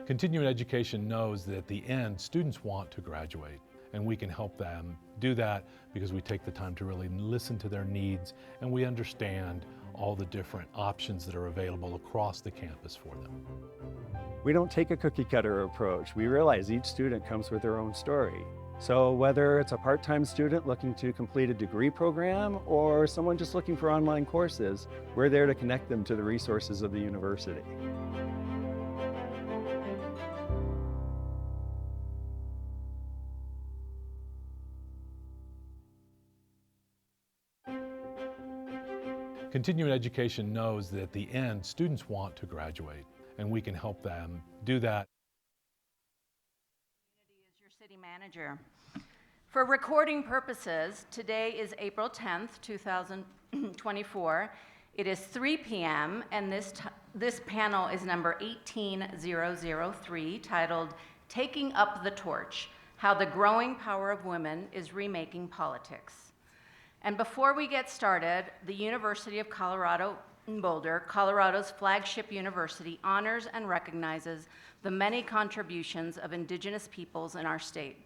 Continuing education knows that at the end, students want to graduate, and we can help them do that because we take the time to really listen to their needs and we understand all the different options that are available across the campus for them. We don't take a cookie cutter approach. We realize each student comes with their own story. So whether it's a part-time student looking to complete a degree program or someone just looking for online courses, we're there to connect them to the resources of the university. Continuing education knows that at the end, students want to graduate, and we can help them do that. Is your city manager. For recording purposes, today is April 10th, 2024. It is 3 p.m. and this panel is number 18003, titled Taking Up the Torch: How the Growing Power of Women is Remaking Politics. And before we get started, the University of Colorado in Boulder, Colorado's flagship university, honors and recognizes the many contributions of Indigenous peoples in our state.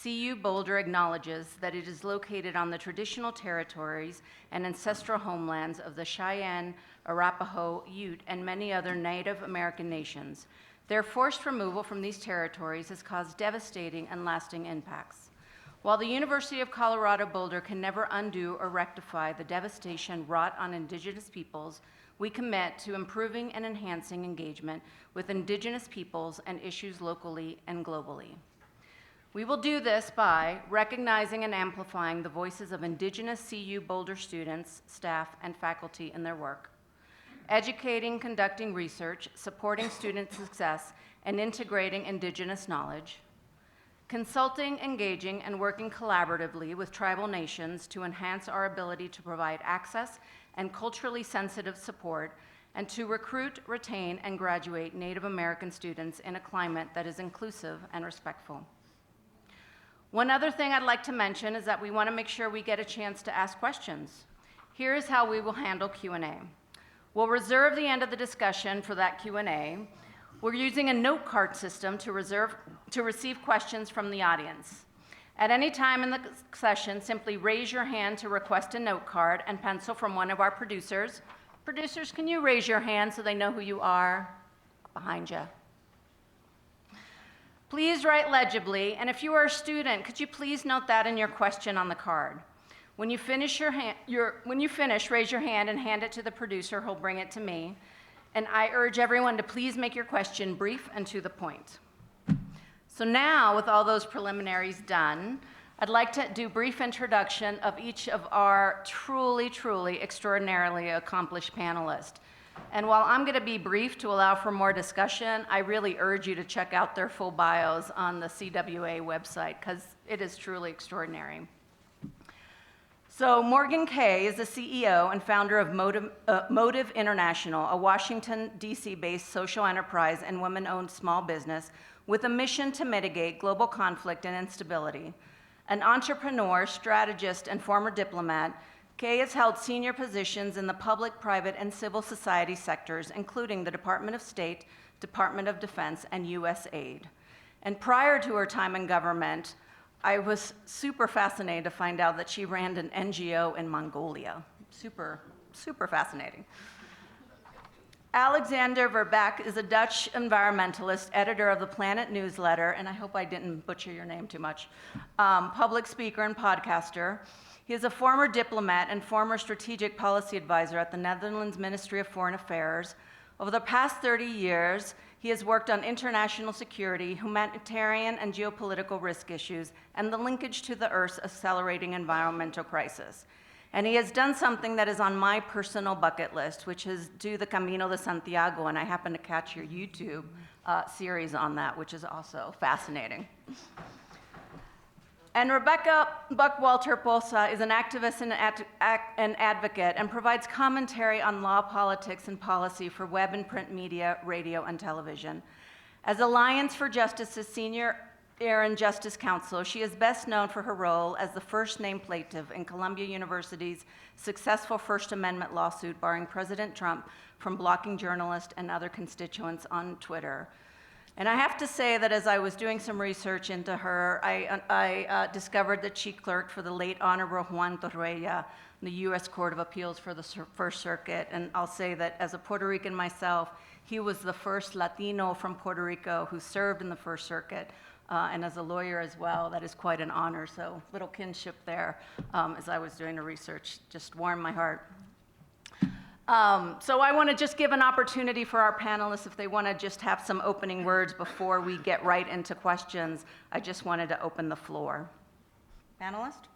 CU Boulder acknowledges that it is located on the traditional territories and ancestral homelands of the Cheyenne, Arapaho, Ute, and many other Native American nations. Their forced removal from these territories has caused devastating and lasting impacts. While the University of Colorado Boulder can never undo or rectify the devastation wrought on Indigenous peoples, we commit to improving and enhancing engagement with Indigenous peoples and issues locally and globally. We will do this by recognizing and amplifying the voices of Indigenous CU Boulder students, staff, and faculty in their work, educating, conducting research, supporting student success, and integrating Indigenous knowledge, consulting, engaging, and working collaboratively with tribal nations to enhance our ability to provide access and culturally sensitive support, and to recruit, retain, and graduate Native American students in a climate that is inclusive and respectful. One other thing I'd like to mention is that we want to make sure we get a chance to ask questions. Here is how we will handle Q&A. We'll reserve the end of the discussion for that Q&A. We're using a note card system to receive questions from the audience. At any time in the session, simply raise your hand to request a note card and pencil from one of our producers. Producers, can you raise your hand so they know who you are? Behind you. Please write legibly, and if you are a student, could you please note that in your question on the card? When you finish, raise your hand and hand it to the producer who'll bring it to me. And I urge everyone to please make your question brief and to the point. So now, with all those preliminaries done, I'd like to do a brief introduction of each of our truly, truly extraordinarily accomplished panelists. And while I'm going to be brief to allow for more discussion, I really urge you to check out their full bios on the CWA website, because it is truly extraordinary. So Morgan Keay is the CEO and founder of Motive International, a Washington, D.C.-based social enterprise and women-owned small business with a mission to mitigate global conflict and instability. An entrepreneur, strategist, and former diplomat, Keay has held senior positions in the public, private, and civil society sectors, including the Department of State, Department of Defense, and USAID. And prior to her time in government, I was super fascinated to find out that she ran an NGO in Mongolia. Super, super fascinating. Alexander Verbeek is a Dutch environmentalist, editor of the Planet newsletter, and I hope I didn't butcher your name too much, public speaker and podcaster. He is a former diplomat and former strategic policy advisor at the Netherlands Ministry of Foreign Affairs. Over the past 30 years, he has worked on international security, humanitarian and geopolitical risk issues, and the linkage to the Earth's accelerating environmental crisis. And he has done something that is on my personal bucket list, which is do the Camino de Santiago, and I happened to catch your YouTube series on that, which is also fascinating. And Rebecca Buckwalter-Posa is an activist and an advocate and provides commentary on law, politics, and policy for web and print media, radio, and television. As Alliance for Justice's Senior Aaron Justice Counsel, she is best known for her role as the first named plaintiff in Columbia University's successful First Amendment lawsuit barring President Trump from blocking journalists and other constituents on Twitter. And I have to say that as I was doing some research into her, I discovered that she clerked for the late Honorable Juan Torreya, the U.S. Court of Appeals for the First Circuit. And I'll say that as a Puerto Rican myself, he was the first Latino from Puerto Rico who served in the First Circuit. And as a lawyer as well, that is quite an honor. So little kinship there as I was doing the research, just warmed my heart. So I want to just give an opportunity for our panelists if they want to just have some opening words before we get right into questions. I just wanted to open the floor. Panelist?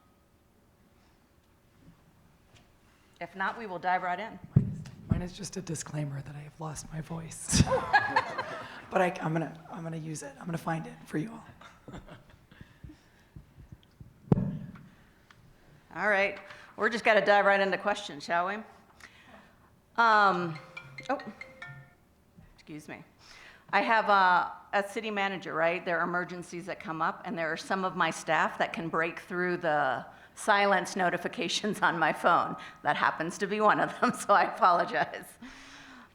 If not, we will dive right in. Mine is just a disclaimer that I have lost my voice. But I'm gonna use it. I'm gonna find it for you all. All right, we're just got to dive right into questions, shall we? Excuse me. I have a city manager, right? There are emergencies that come up, and there are some of my staff that can break through the silence notifications on my phone. That happens to be one of them, so I apologize.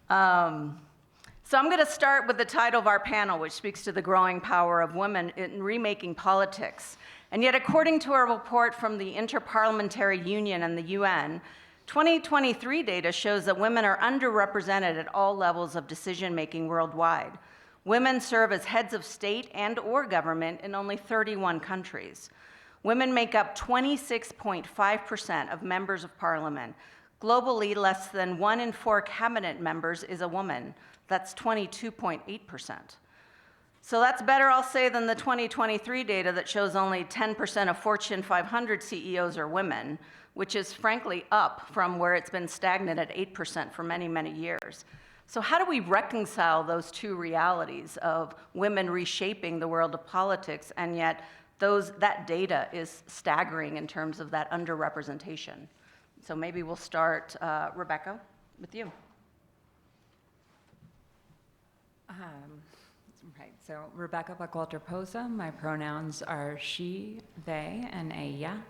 So I'm going to start with the title of our panel, which speaks to the growing power of women in remaking politics. And yet, according to a report from the Interparliamentary Union and the UN, 2023 data shows that women are underrepresented at all levels of decision-making worldwide. Women serve as heads of state and/or government in only 31 countries. Women make up 26.5% of members of parliament. Globally, less than 1 in 4 cabinet members is a woman. That's 22.8%. So that's better, I'll say, than the 2023 data that shows only 10% of Fortune 500 CEOs are women, which is frankly up from where it's been stagnant at 8% for many, many years. So how do we reconcile those two realities of women reshaping the world of politics, and yet that data is staggering in terms of that underrepresentation? So maybe we'll start, Rebecca, with you. Right, so Rebecca Buckwalter-Poza, my pronouns are she, they, and ella.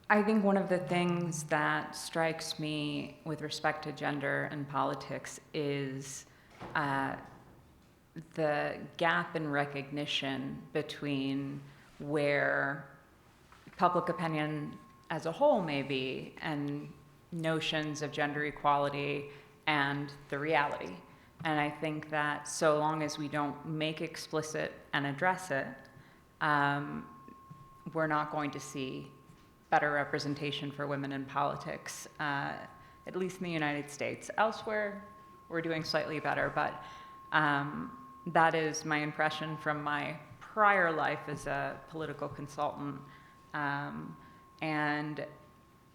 I think one of the things that strikes me with respect to gender and politics is the gap in recognition between where public opinion as a whole may be and notions of gender equality and the reality. And I think that so long as we don't make explicit and address it, we're not going to see better representation for women in politics, at least in the United States. Elsewhere, we're doing slightly better, but that is my impression from my prior life as a political consultant. And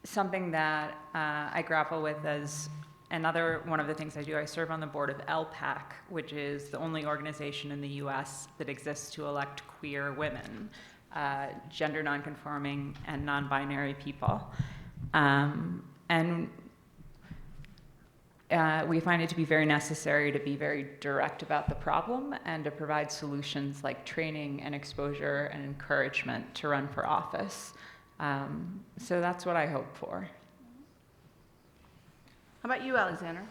something that I grapple with as another one of the things I do, I serve on the board of LPAC, which is the only organization in the US that exists to elect queer women, gender nonconforming and non-binary people. And we find it to be very necessary to be very direct about the problem and to provide solutions like training and exposure and encouragement to run for office. So that's what I hope for. How about you, Alexander?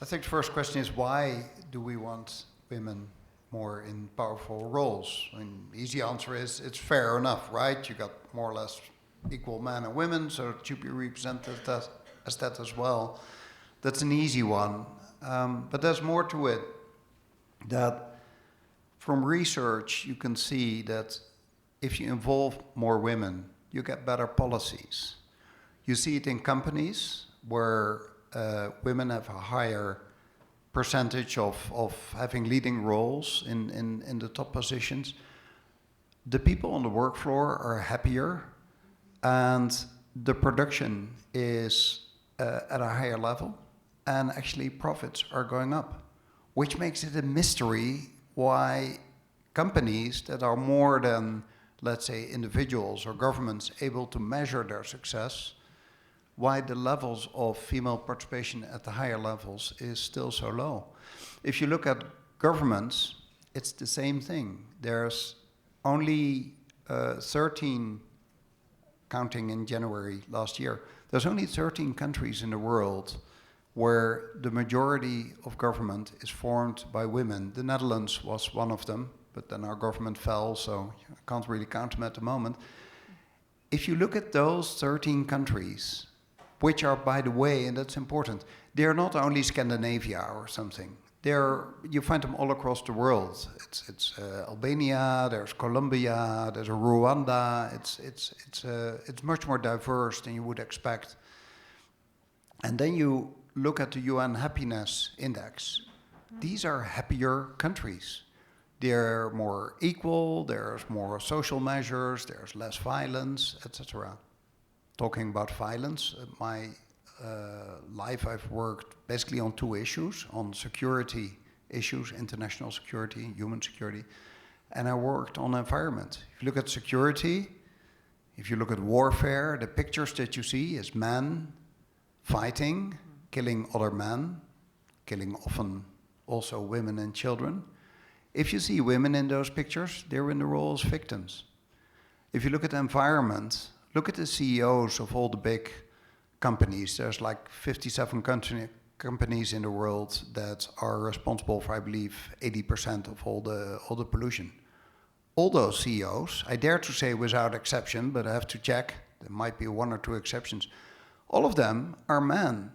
I think the first question is, why do we want women more in powerful roles? I mean, the easy answer is it's fair enough, right? You got more or less equal men and women, so it should be represented as that as well. That's an easy one. But there's more to it. That from research, you can see that if you involve more women, you get better policies. You see it in companies where women have a higher percentage of having leading roles in the top positions. The people on the work floor are happier, and the production is at a higher level, and actually profits are going up, which makes it a mystery why companies that are more than, let's say, individuals or governments able to measure their success, why the levels of female participation at the higher levels is still so low. If you look at governments, it's the same thing. There's only 13, counting in January last year, there's only 13 countries in the world where the majority of government is formed by women. The Netherlands was one of them, but then our government fell, so I can't really count them at the moment. If you look at those 13 countries, which are, by the way, and that's important, they're not only Scandinavia or something. You find them all across the world. It's Albania, there's Colombia, there's Rwanda. It's much more diverse than you would expect. And then you look at the UN Happiness Index. These are happier countries. They're more equal, there's more social measures, there's less violence, etc. Talking about violence, my life I've worked basically on two issues, on security issues, international security, human security, and I worked on environment. If you look at security, if you look at warfare, the pictures that you see is men fighting, killing other men, killing often also women and children. If you see women in those pictures, they're in the role as victims. If you look at the environment, look at the CEOs of all the big companies. There's like 57 companies in the world that are responsible for, I believe, 80% of all the pollution. All those CEOs, I dare to say without exception, but I have to check, there might be one or two exceptions, all of them are men.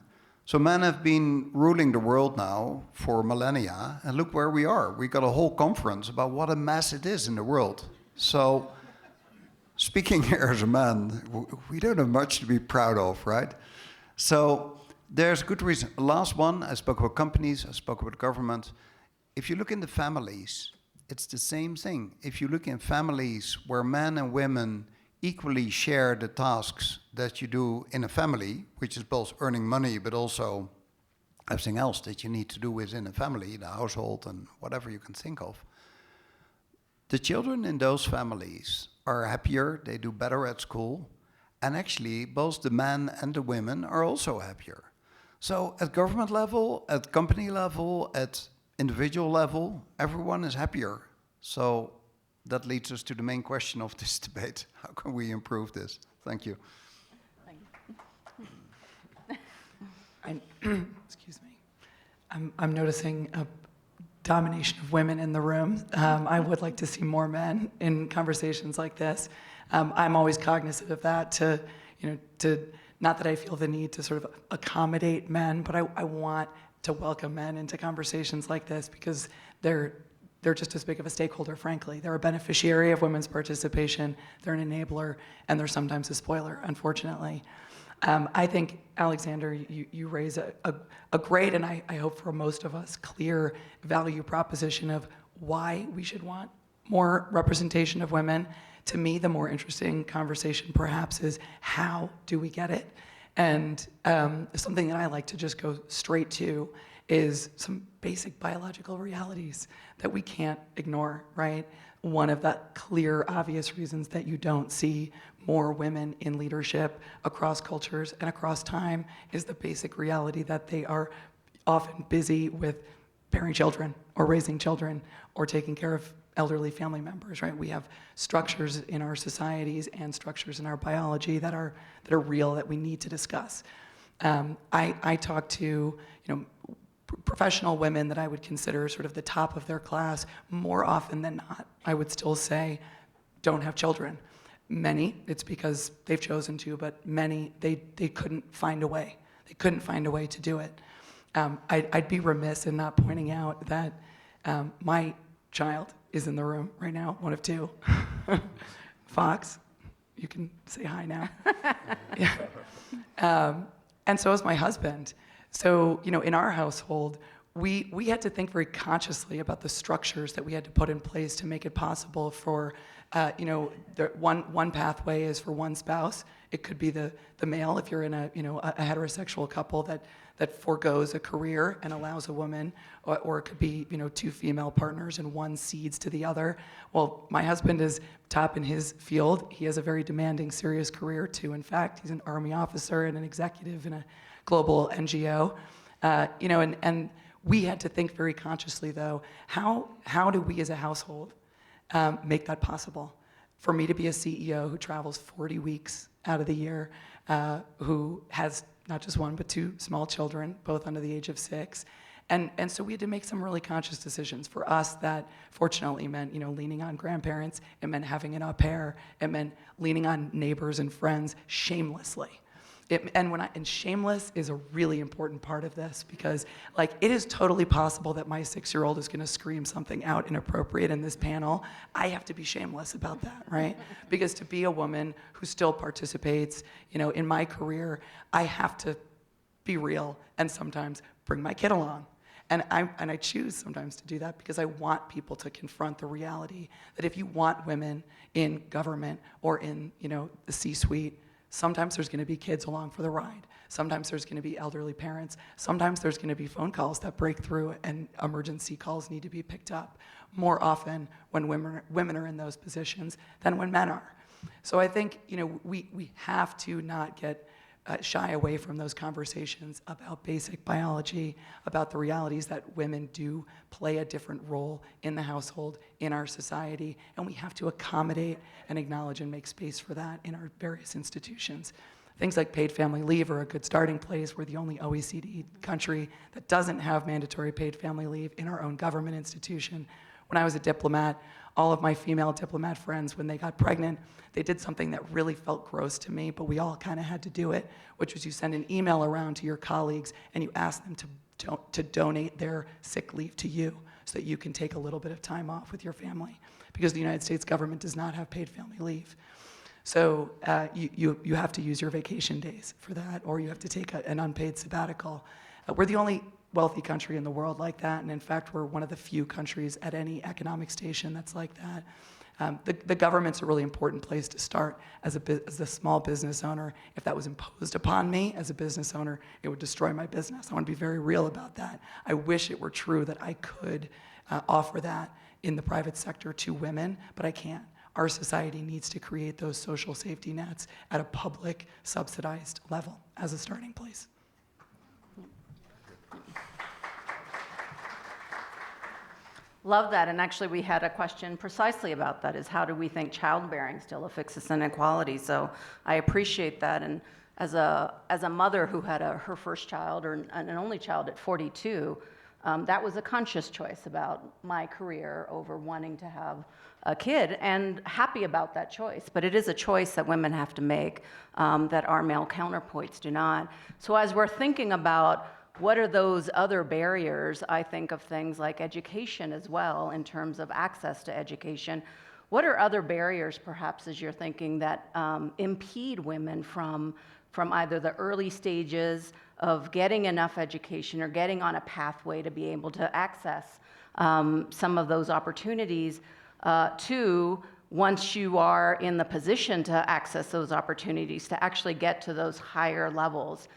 So men have been ruling the world now for millennia, and look where we are. We got a whole conference about what a mess it is in the world. So, speaking here as a man, we don't have much to be proud of, right? So, there's good reason. Last one, I spoke about companies, I spoke about government. If you look in the families, it's the same thing. If you look in families where men and women equally share the tasks that you do in a family, which is both earning money, but also everything else that you need to do within a family, the household and whatever you can think of. The children in those families are happier, they do better at school, and actually both the men and the women are also happier. So at government level, at company level, at individual level, everyone is happier. So that leads us to the main question of this debate. How can we improve this? Thank you. Excuse me. I'm noticing a domination of women in the room. I would like to see more men in conversations like this. I'm always cognizant of that to not that I feel the need to sort of accommodate men, but I want to welcome men into conversations like this because they're just as big of a stakeholder, frankly. They're a beneficiary of women's participation, they're an enabler, and they're sometimes a spoiler, unfortunately. I think, Alexander, you raise a great, and I hope for most of us, clear value proposition of why we should want more representation of women. To me, the more interesting conversation perhaps is how do we get it? And something that I like to just go straight to is some basic biological realities that we can't ignore, right? One of the clear, obvious reasons that you don't see more women in leadership across cultures and across time is the basic reality that they are often busy with bearing children or raising children or taking care of elderly family members, right? We have structures in our societies and structures in our biology that are real that we need to discuss. I talk to, professional women that I would consider sort of the top of their class more often than not. I would still say don't have children. Many, it's because they've chosen to, but many, they couldn't find a way. They couldn't find a way to do it. I'd be remiss in not pointing out that my child is in the room right now, one of two. Fox, you can say hi now. Yeah. And so is my husband. So, in our household, we had to think very consciously about the structures that we had to put in place to make it possible for, one pathway is for one spouse. It could be the male if you're in a heterosexual couple that forgoes a career and allows a woman, or it could be, two female partners and one cedes to the other. Well, my husband is top in his field. He has a very demanding, serious career too. In fact, he's an Army officer and an executive in a global NGO, and we had to think very consciously, though, how do we as a household make that possible? For me to be a CEO who travels 40 weeks out of the year, who has not just one, but 2 small children, both under the age of 6. And so we had to make some really conscious decisions. For us, that fortunately meant, leaning on grandparents. It meant having an au pair. It meant leaning on neighbors and friends shamelessly. And shameless is a really important part of this, because it is totally possible that my 6-year-old is going to scream something out inappropriate in this panel. I have to be shameless about that, right? Because to be a woman who still participates, in my career, I have to be real and sometimes bring my kid along. And I choose sometimes to do that because I want people to confront the reality that if you want women in government or in, the C-suite, sometimes there's going to be kids along for the ride. Sometimes there's going to be elderly parents. Sometimes there's going to be phone calls that break through and emergency calls need to be picked up more often when women are in those positions than when men are. So I think, we have to not get shy away from those conversations about basic biology, about the realities that women do play a different role in the household, in our society, and we have to accommodate and acknowledge and make space for that in our various institutions. Things like paid family leave are a good starting place. We're the only OECD country that doesn't have mandatory paid family leave in our own government institution. When I was a diplomat, all of my female diplomat friends, when they got pregnant, they did something that really felt gross to me, but we all kind of had to do it, which was you send an email around to your colleagues and you ask them to donate their sick leave to you so that you can take a little bit of time off with your family, because the United States government does not have paid family leave. So you have to use your vacation days for that, or you have to take an unpaid sabbatical. We're the only wealthy country in the world like that, and in fact, we're one of the few countries at any economic station that's like that. The government's a really important place to start as a small business owner. If that was imposed upon me as a business owner, it would destroy my business. I want to be very real about that. I wish it were true that I could offer that in the private sector to women, but I can't. Our society needs to create those social safety nets at a public, subsidized level as a starting place. Love that, and actually we had a question precisely about that, is how do we think childbearing still affixes inequality? So I appreciate that, and as a mother who had her first child, or an only child at 42, that was a conscious choice about my career over wanting to have a kid, and happy about that choice. But it is a choice that women have to make that our male counterparts do not. So as we're thinking about what are those other barriers, I think of things like education as well, in terms of access to education. What are other barriers, perhaps, as you're thinking, that impede women from either the early stages of getting enough education or getting on a pathway to be able to access some of those opportunities, to, once you are in the position to access those opportunities, to actually get to those higher levels?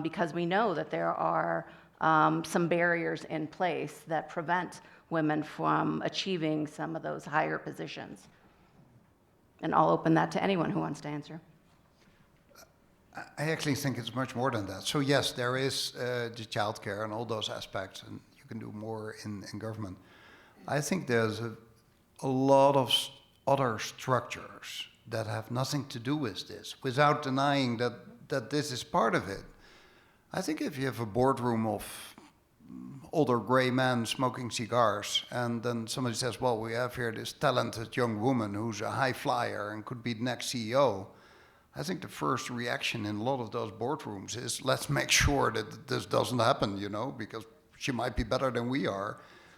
Because we know that there are some barriers in place that prevent women from achieving some of those higher positions. And I'll open that to anyone who wants to answer. I actually think it's much more than that. So yes, there is the childcare and all those aspects, and you can do more in government. I think there's a lot of other structures that have nothing to do with this, without denying that this is part of it. I think if you have a boardroom of older gray men smoking cigars, and then somebody says, well, we have here this talented young woman who's a high flyer and could be the next CEO, I think the first reaction in a lot of those boardrooms is, let's make sure that this doesn't happen, because she might be better than we are,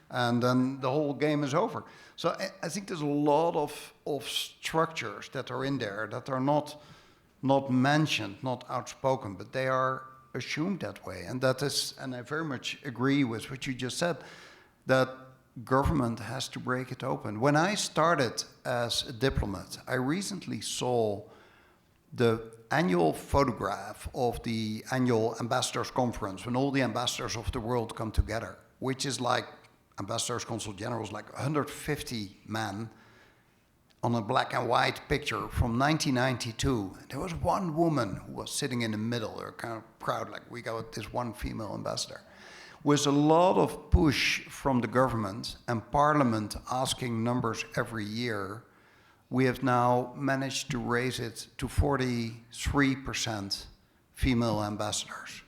and then the whole game is over. So I think there's a lot of structures that are in there that are not mentioned, not outspoken, but they are assumed that way. And that is, and I very much agree with what you just said, that government has to break it open. When I started as a diplomat, I recently saw the annual photograph of the annual ambassadors conference, when all the ambassadors of the world come together, which is like ambassadors, consul generals, like 150 men on a black and white picture from 1992. There was one woman who was sitting in the middle. They were kind of proud, like, we got this one female ambassador. With a lot of push from the government and parliament asking numbers every year, we have now managed to raise it to 43% female ambassadors,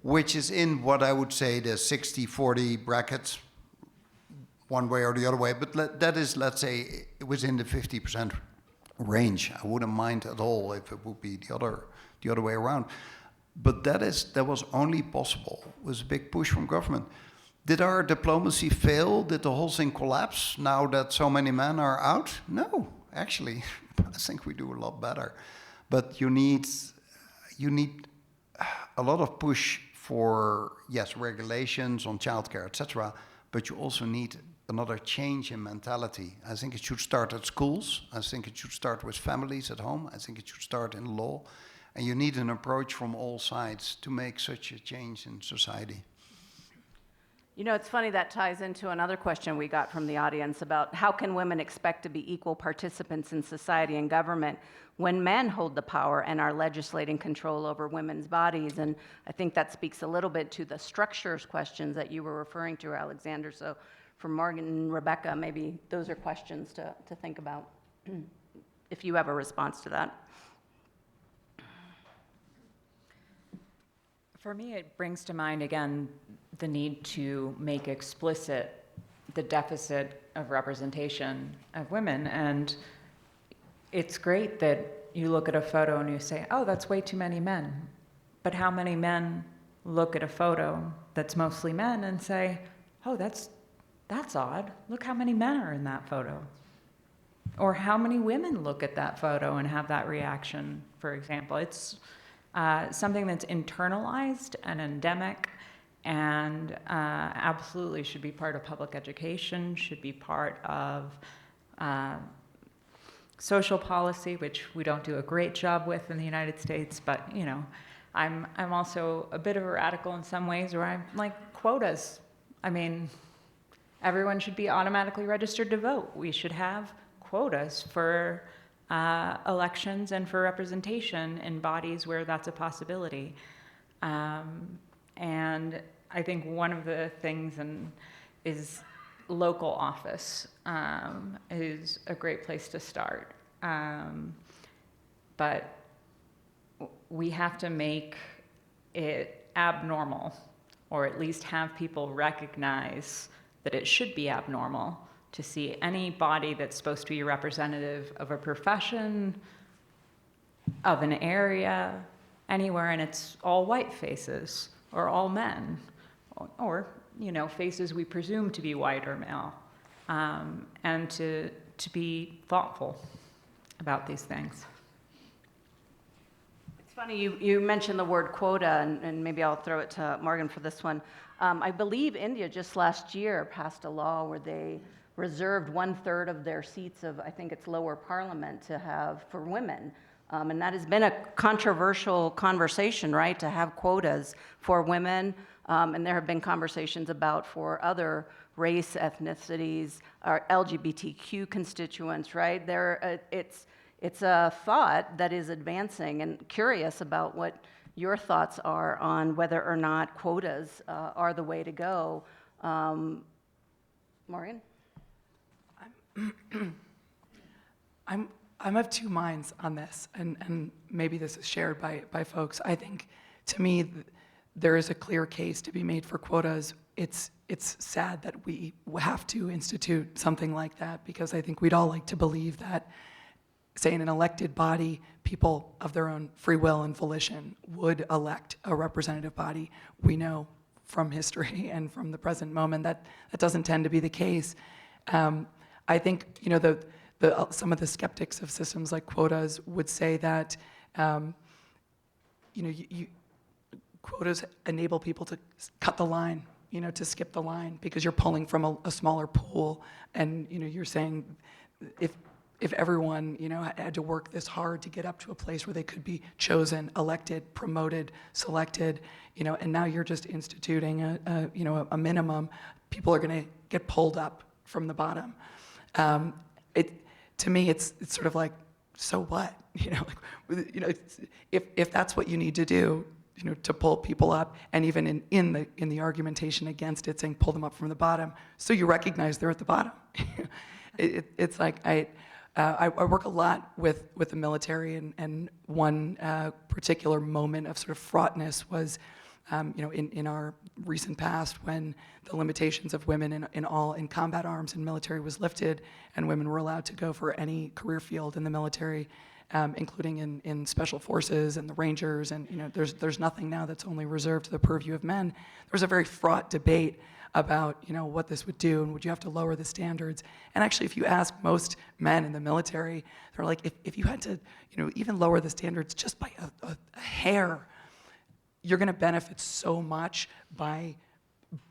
which is in what I would say the 60-40 brackets, one way or the other way, but that is, let's say, within the 50% range. I wouldn't mind at all if it would be the other way around. But that was only possible with a big push from government. Did our diplomacy fail? Did the whole thing collapse now that so many men are out? No, actually, I think we do a lot better. But you need a lot of push for, yes, regulations on childcare, etc. But you also need another change in mentality. I think it should start at schools. I think it should start with families at home. I think it should start in law. And you need an approach from all sides to make such a change in society. You know, it's funny, that ties into another question we got from the audience about how can women expect to be equal participants in society and government when men hold the power and are legislating control over women's bodies? And I think that speaks a little bit to the structures questions that you were referring to, Alexander. So for Morgan and Rebecca, maybe those are questions to think about, if you have a response to that. For me, it brings to mind, again, the need to make explicit the deficit of representation of women. And it's great that you look at a photo and you say, oh, that's way too many men. But how many men look at a photo that's mostly men and say, oh, that's odd. Look how many men are in that photo. Or how many women look at that photo and have that reaction, for example. It's something that's internalized and endemic, and absolutely should be part of public education, should be part of social policy, which we don't do a great job with in the United States. But you know, I'm also a bit of a radical in some ways, where I'm like quotas. I mean, everyone should be automatically registered to vote. We should have quotas for elections and for representation in bodies where that's a possibility. And I think one of the things is local office is a great place to start. But we have to make it abnormal, or at least have people recognize that it should be abnormal to see any body that's supposed to be representative of a profession, of an area, anywhere, and it's all white faces, or all men, or you know, faces we presume to be white or male, and to be thoughtful about these things. It's funny, you mentioned the word quota, and maybe I'll throw it to Morgan for this one. I believe India just last year passed a law where they reserved 1/3 of their seats of, I think it's lower parliament, to have for women. And that has been a controversial conversation, right, to have quotas for women. And there have been conversations about for other race, ethnicities, or LGBTQ constituents, right? It's a thought that is advancing, and curious about what your thoughts are on whether or not quotas are the way to go. Morgan? I'm of two minds on this, and maybe this is shared by folks. I think, to me, there is a clear case to be made for quotas. It's sad that we have to institute something like that, because I think we'd all like to believe that, say, in an elected body, people of their own free will and volition would elect a representative body. We know from history and from the present moment that doesn't tend to be the case. I think, you know, some of the skeptics of systems like quotas would say that, you know, quotas enable people to cut the line, you know, to skip the line, because you're pulling from a smaller pool, and you know, you're saying if everyone, you know, had to work this hard to get up to a place where they could be chosen, elected, promoted, selected, you know, and now you're just instituting a minimum, people are going to get pulled up from the bottom. To me, it's sort of like, so what? You know, if that's what you need to do, you know, to pull people up, and even in the argumentation against it, saying pull them up from the bottom, so you recognize they're at the bottom. It's like I work a lot with the military, and one particular moment of sort of fraughtness was, in our recent past, when the limitations of women in combat arms and military was lifted, and women were allowed to go for any career field in the military, including in special forces and the Rangers, and there's nothing now that's only reserved to the purview of men. There was a very fraught debate about what this would do, and would you have to lower the standards? And actually, if you ask most men in the military, they're like, if you had to even lower the standards just by a hair, you're going to benefit so much by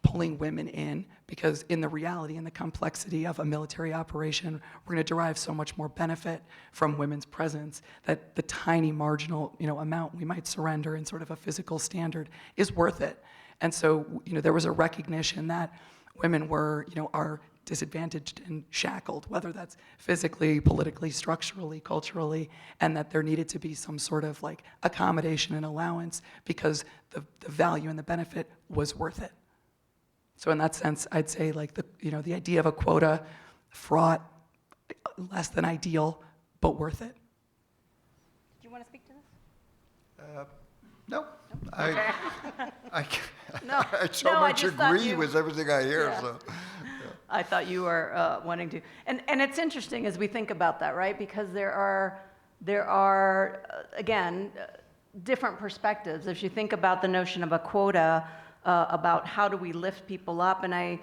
pulling women in, because in the reality and the complexity of a military operation, we're going to derive so much more benefit from women's presence that the tiny marginal amount we might surrender in sort of a physical standard is worth it. And so there was a recognition that women are disadvantaged and shackled, whether that's physically, politically, structurally, culturally, and that there needed to be some sort of like accommodation and allowance because the value and the benefit was worth it. So in that sense, I'd say like the idea of a quota, fraught, less than ideal, but worth it. Do you want to speak to this? No, I No, so no, I much just thought agree you- with everything I hear. Yeah. So. I thought you were wanting to, and it's interesting as we think about that, right? Because there are again different perspectives. If you think about the notion of a quota, about how do we lift people up, and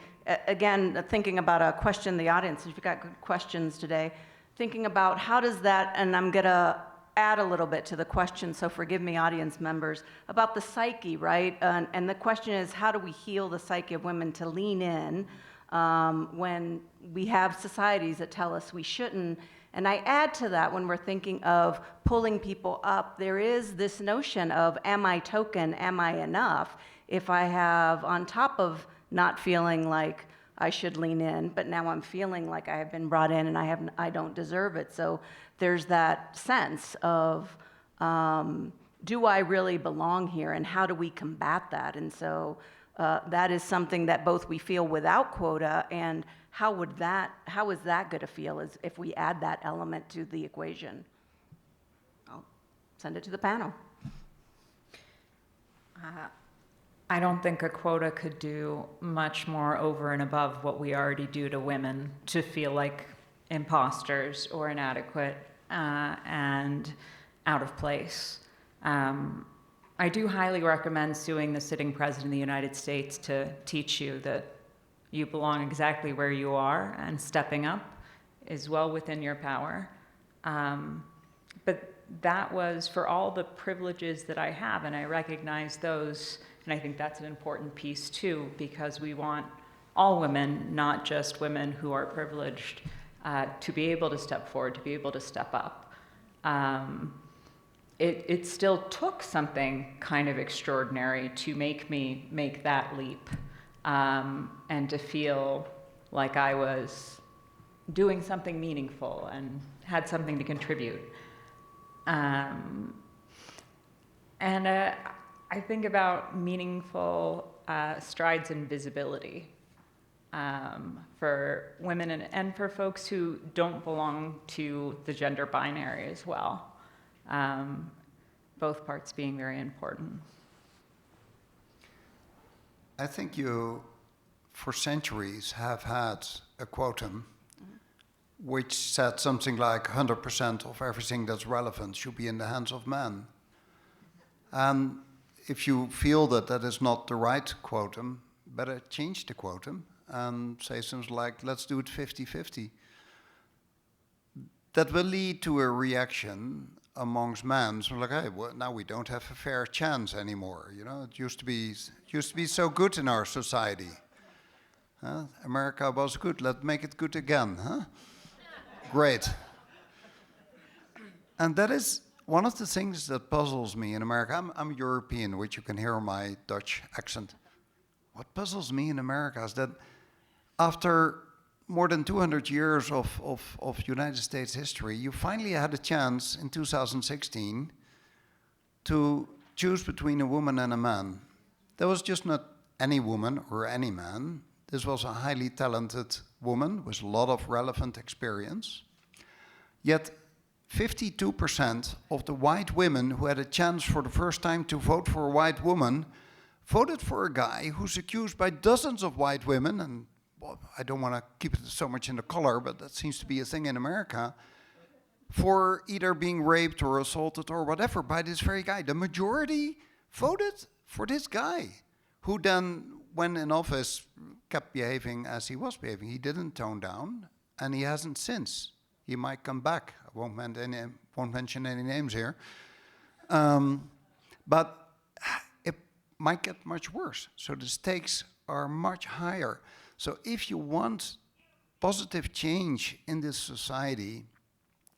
again thinking about a question in the audience. If you've got good questions today, thinking about how does that, and I'm gonna add a little bit to the question, so forgive me, audience members, about the psyche, right? And the question is, how do we heal the psyche of women to lean in when we have societies that tell us we shouldn't? And I add to that, when we're thinking of pulling people up, there is this notion of, am I token, am I enough? If I have, on top of not feeling like I should lean in, but now I'm feeling like I have been brought in and I don't deserve it. So there's that sense of, do I really belong here, and how do we combat that? And so that is something that both we feel without quota, and how is that going to feel as if we add that element to the equation? I'll send it to the panel. I don't think a quota could do much more over and above what we already do to women to feel like imposters or inadequate and out of place. I do highly recommend suing the sitting president of the United States to teach you that you belong exactly where you are, and stepping up is well within your power. But that was for all the privileges that I have, and I recognize those. And I think that's an important piece too, because we want all women, not just women who are privileged, to be able to step forward, to be able to step up. It still took something kind of extraordinary to make me make that leap, and to feel like I was doing something meaningful and had something to contribute. I think about meaningful strides in visibility for women and for folks who don't belong to the gender binary as well. Both parts being very important. I think you, for centuries, have had a quotum which said something like 100% of everything that's relevant should be in the hands of men. And if you feel that that is not the right quotum, better change the quotum and say something like, let's do it 50-50. That will lead to a reaction amongst men. So like, hey, well, now we don't have a fair chance anymore. It used to be so good in our society. America was good. Let's make it good again. Huh? Great. And that is one of the things that puzzles me in America. I'm European, which you can hear my Dutch accent. What puzzles me in America is that after more than 200 years of United States history, you finally had a chance in 2016 to choose between a woman and a man. There was just not any woman or any man. This was a highly talented woman with a lot of relevant experience. Yet 52% of the white women who had a chance for the first time to vote for a white woman voted for a guy who's accused by dozens of white women, and well, I don't want to keep it so much in the color, but that seems to be a thing in America, for either being raped or assaulted or whatever by this very guy. The majority voted for this guy, who then, when in office, kept behaving as he was behaving. He didn't tone down, and he hasn't since. He might come back. I won't mention any names here. But it might get much worse. So the stakes are much higher. So if you want positive change in this society,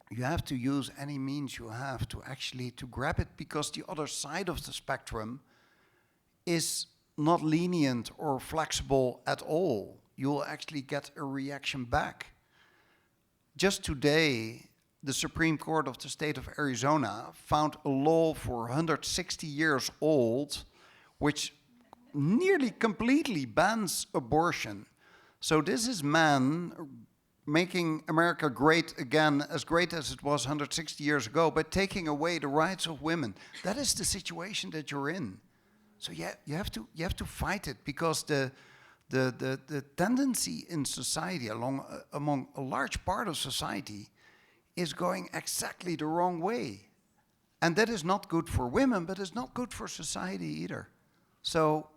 you have to use any means you have to actually to grab it, because the other side of the spectrum is not lenient or flexible at all. You'll actually get a reaction back. Just today, the Supreme Court of the state of Arizona found a law for 160 years old, which nearly completely bans abortion. So this is man making America great again, as great as it was 160 years ago, by taking away the rights of women. That is the situation that you're in. So yeah, you have to fight it, because the tendency in society among a large part of society is going exactly the wrong way. And that is not good for women, but it's not good for society either. So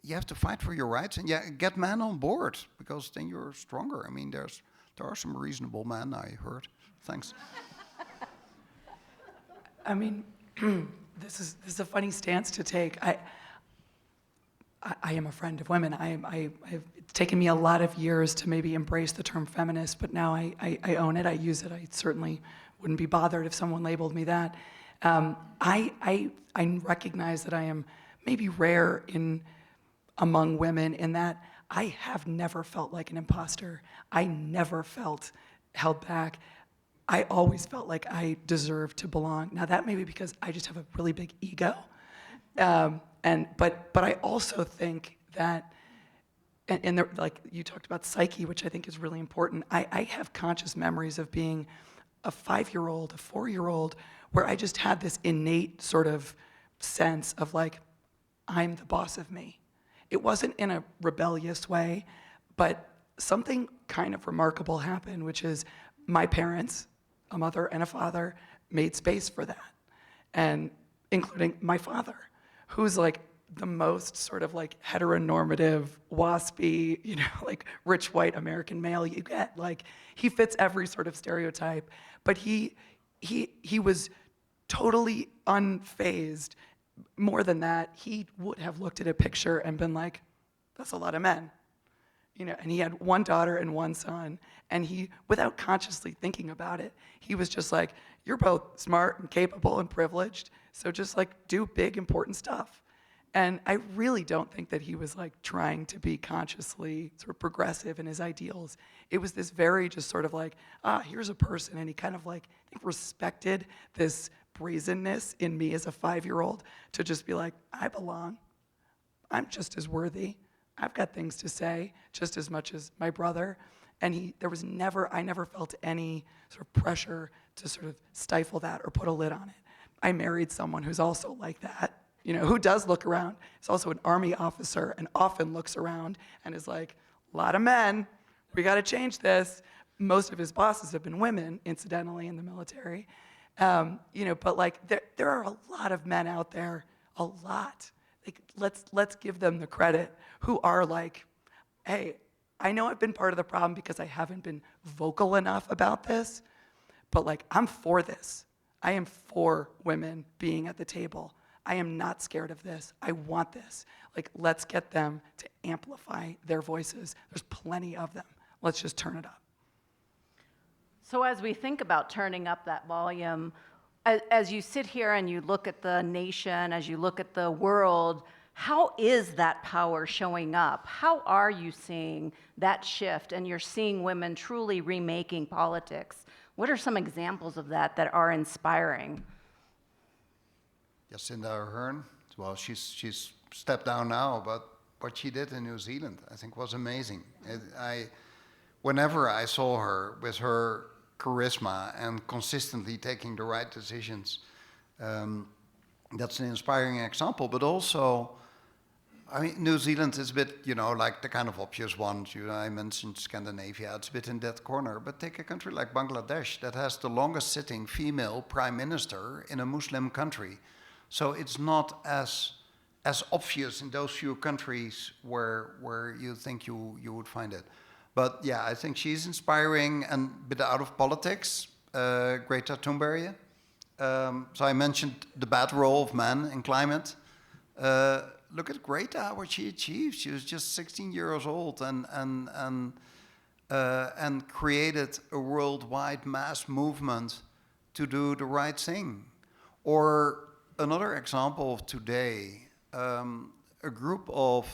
you have to fight for your rights, and get men on board, because then you're stronger. I mean, there are some reasonable men, I heard. Thanks. I mean, this is a funny stance to take. I am a friend of women. It's taken me a lot of years to maybe embrace the term feminist, but now I own it. I use it. I certainly wouldn't be bothered if someone labeled me that. I recognize that I am maybe rare among women in that I have never felt like an imposter. I never felt held back. I always felt like I deserved to belong. Now that may be because I just have a really big ego. But I also think that, and like you talked about psyche, which I think is really important. I have conscious memories of being a 5-year-old, a 4-year-old, where I just had this innate sort of sense of like, I'm the boss of me. It wasn't in a rebellious way, but something kind of remarkable happened, which is my parents, a mother and a father, made space for that. And including my father, who's like the most sort of like heteronormative, waspy, like rich white American male you get. Like he fits every sort of stereotype, but he was totally unfazed. More than that, he would have looked at a picture and been like, that's a lot of men. And he had one daughter and one son, and he, without consciously thinking about it, he was just like, you're both smart and capable and privileged, so just like do big, important stuff. And I really don't think that he was like trying to be consciously sort of progressive in his ideals. It was this very just sort of like, here's a person, and he kind of like, I think, respected this brazenness in me as a 5-year-old to just be like, I belong. I'm just as worthy. I've got things to say just as much as my brother. And I never felt any sort of pressure to sort of stifle that or put a lid on it. I married someone who's also like that, who does look around. He's also an Army officer and often looks around and is like, a lot of men, we got to change this. Most of his bosses have been women, incidentally, in the military. But like there are a lot of men out there, a lot. Like let's give them the credit, who are like, hey, I know I've been part of the problem because I haven't been vocal enough about this, but like I'm for this. I am for women being at the table. I am not scared of this. I want this. Like let's get them to amplify their voices. There's plenty of them. Let's just turn it up. So as we think about turning up that volume, as you sit here and you look at the nation, as you look at the world, how is that power showing up? How are you seeing that shift? And you're seeing women truly remaking politics. What are some examples of that are inspiring? Jacinda Ardern, well, she's stepped down now, but what she did in New Zealand, I think, was amazing. Whenever I saw her with her charisma and consistently taking the right decisions. That's an inspiring example, but also, I mean, New Zealand is a bit, you know, like the kind of obvious ones. I mentioned Scandinavia, it's a bit in that corner. But take a country like Bangladesh that has the longest sitting female prime minister in a Muslim country. So it's not as obvious in those few countries where you think you would find it. But yeah, I think she's inspiring and a bit out of politics, Greta Thunberg. So I mentioned the bad role of men in climate. Look at Greta, what she achieved. She was just 16 years old and created a worldwide mass movement to do the right thing. Or another example of today, a group of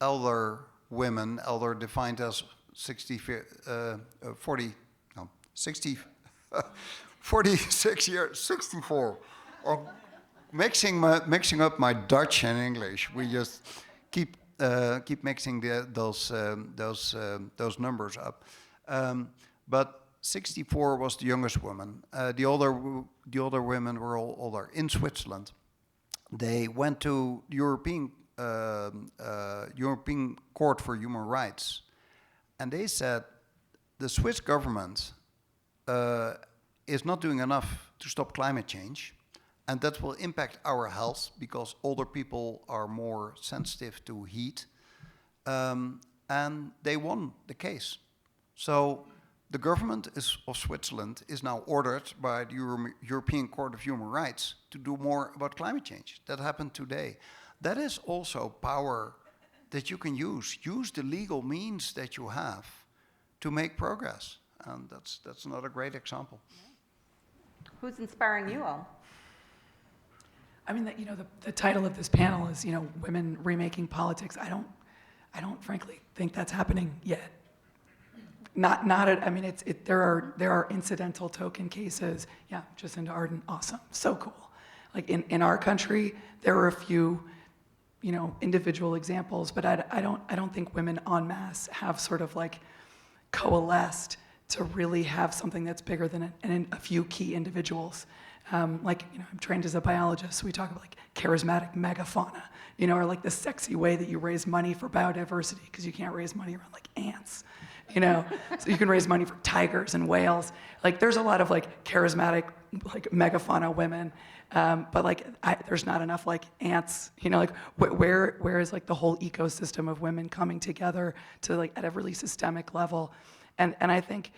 elder women, elder defined as 46 years, 64. Mixing up my Dutch and English, we just keep mixing those numbers up. But 64 was the youngest woman. The older women were all older. In Switzerland, they went to the European Court for Human Rights, and they said the Swiss government is not doing enough to stop climate change. And that will impact our health because older people are more sensitive to heat. And they won the case. So the government of Switzerland is now ordered by the European Court of Human Rights to do more about climate change. That happened today. That is also power that you can use. Use the legal means that you have to make progress. And that's another great example. Who's inspiring you all? I mean, the title of this panel is, women remaking politics. I don't frankly think that's happening yet. There are incidental token cases. Yeah, Jacinda Ardern, awesome, so cool. Like in our country, there are a few, individual examples, but I don't think women en masse have sort of like coalesced to really have something that's bigger than a few key individuals. I'm trained as a biologist, so we talk about like charismatic megafauna, or like the sexy way that you raise money for biodiversity, because you can't raise money around like ants, so you can raise money for tigers and whales. Like there's a lot of like charismatic like megafauna women, but like there's not enough like ants, like where is like the whole ecosystem of women coming together to like at a really systemic level. And I think,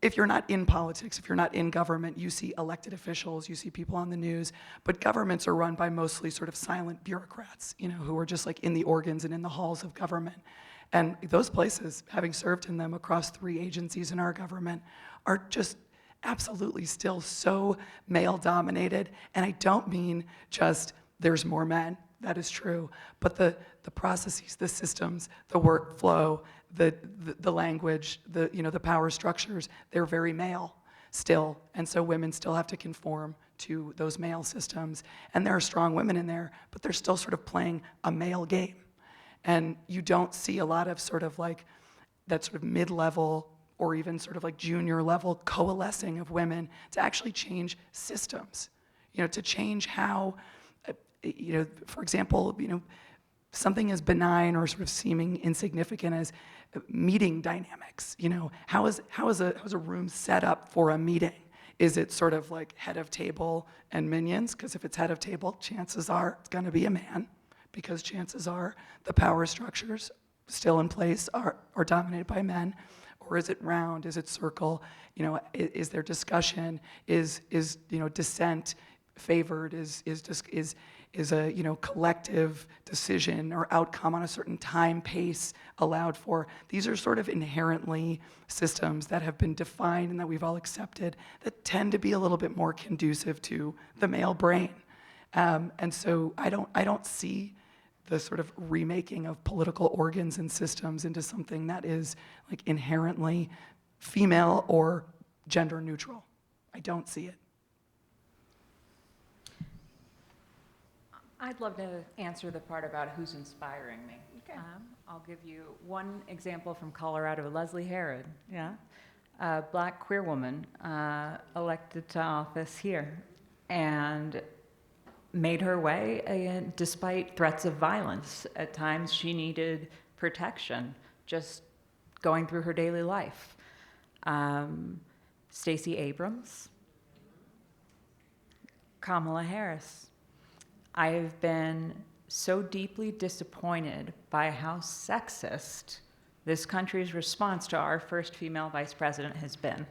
if you're not in politics, if you're not in government, you see elected officials, you see people on the news, but governments are run by mostly sort of silent bureaucrats, who are just like in the organs and in the halls of government. And those places, having served in them across 3 agencies in our government, are just absolutely still so male-dominated. And I don't mean just there's more men, that is true, but the processes, the systems, the workflow, the language, the power structures, they're very male still. And so women still have to conform to those male systems. And there are strong women in there, but they're still sort of playing a male game. And you don't see a lot of sort of like that sort of mid-level or even sort of like junior level coalescing of women to actually change systems, to change how, for example, something as benign or sort of seeming insignificant as meeting dynamics. How is a room set up for a meeting? Is it sort of like head of table and minions? Because if it's head of table, chances are it's going to be a man, because chances are the power structures still in place are dominated by men. Or is it round? Is it circle? Is there discussion? Is dissent favored? Is a collective decision or outcome on a certain time pace allowed for? These are sort of inherently systems that have been defined and that we've all accepted that tend to be a little bit more conducive to the male brain. And so I don't see the sort of remaking of political organs and systems into something that is like inherently female or gender neutral. I don't see it. I'd love to answer the part about who's inspiring me. Okay. I'll give you one example from Colorado, Leslie Herod. Yeah. a black queer woman elected to office here and made her way despite threats of violence. At times she needed protection just going through her daily life. Stacey Abrams, Kamala Harris. I have been so deeply disappointed by how sexist this country's response to our first female vice president has been.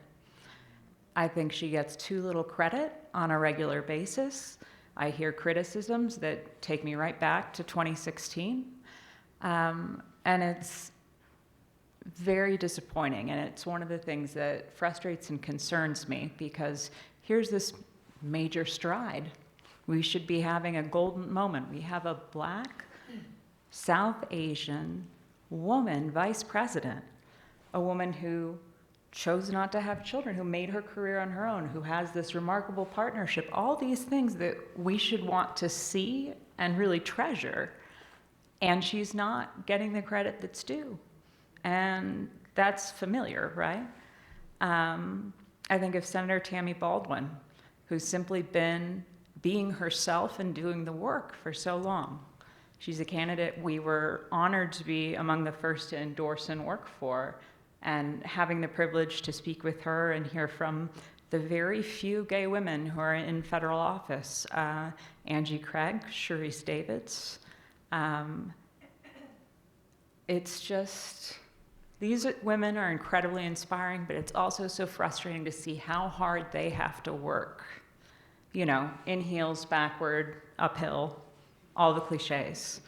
I think she gets too little credit on a regular basis. I hear criticisms that take me right back to 2016. And it's very disappointing. And it's one of the things that frustrates and concerns me, because here's this major stride. We should be having a golden moment. We have a black, South Asian woman vice president, a woman who chose not to have children, who made her career on her own, who has this remarkable partnership, all these things that we should want to see and really treasure. And she's not getting the credit that's due. And that's familiar, right? I think of Senator Tammy Baldwin, who's simply been being herself and doing the work for so long. She's a candidate we were honored to be among the first to endorse and work for, and having the privilege to speak with her and hear from the very few gay women who are in federal office, Angie Craig, Sharice Davids. It's just, these women are incredibly inspiring, but it's also so frustrating to see how hard they have to work. You know, in heels, backward, uphill, all the cliches.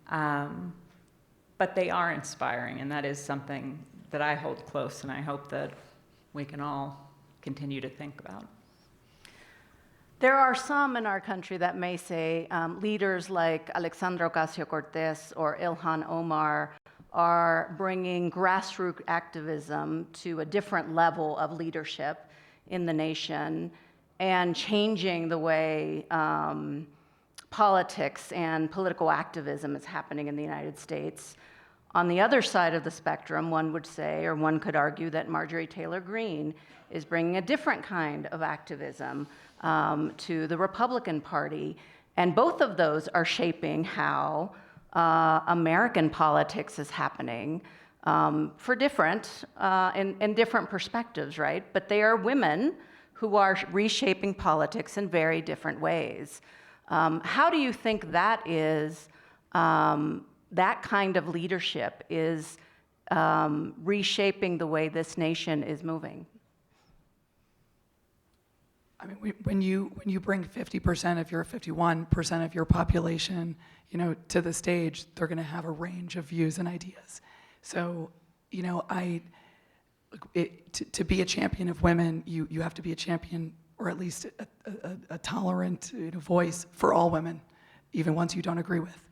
But they are inspiring, and that is something that I hold close, and I hope that we can all continue to think about. There are some in our country that may say leaders like Alexandra Ocasio-Cortez or Ilhan Omar are bringing grassroots activism to a different level of leadership in the nation and changing the way politics and political activism is happening in the United States. On the other side of the spectrum, one would say, or one could argue, that Marjorie Taylor Greene is bringing a different kind of activism to the Republican Party. And both of those are shaping how American politics is happening for different, in different perspectives, right? But they are women who are reshaping politics in very different ways. How do you think that is, that kind of leadership is reshaping the way this nation is moving? I mean, when you bring 50% of your 51% of your population, you know, to the stage, they're going to have a range of views and ideas. So, you know, to be a champion of women, you have to be a champion, or at least a tolerant, you know, voice for all women, even ones you don't agree with.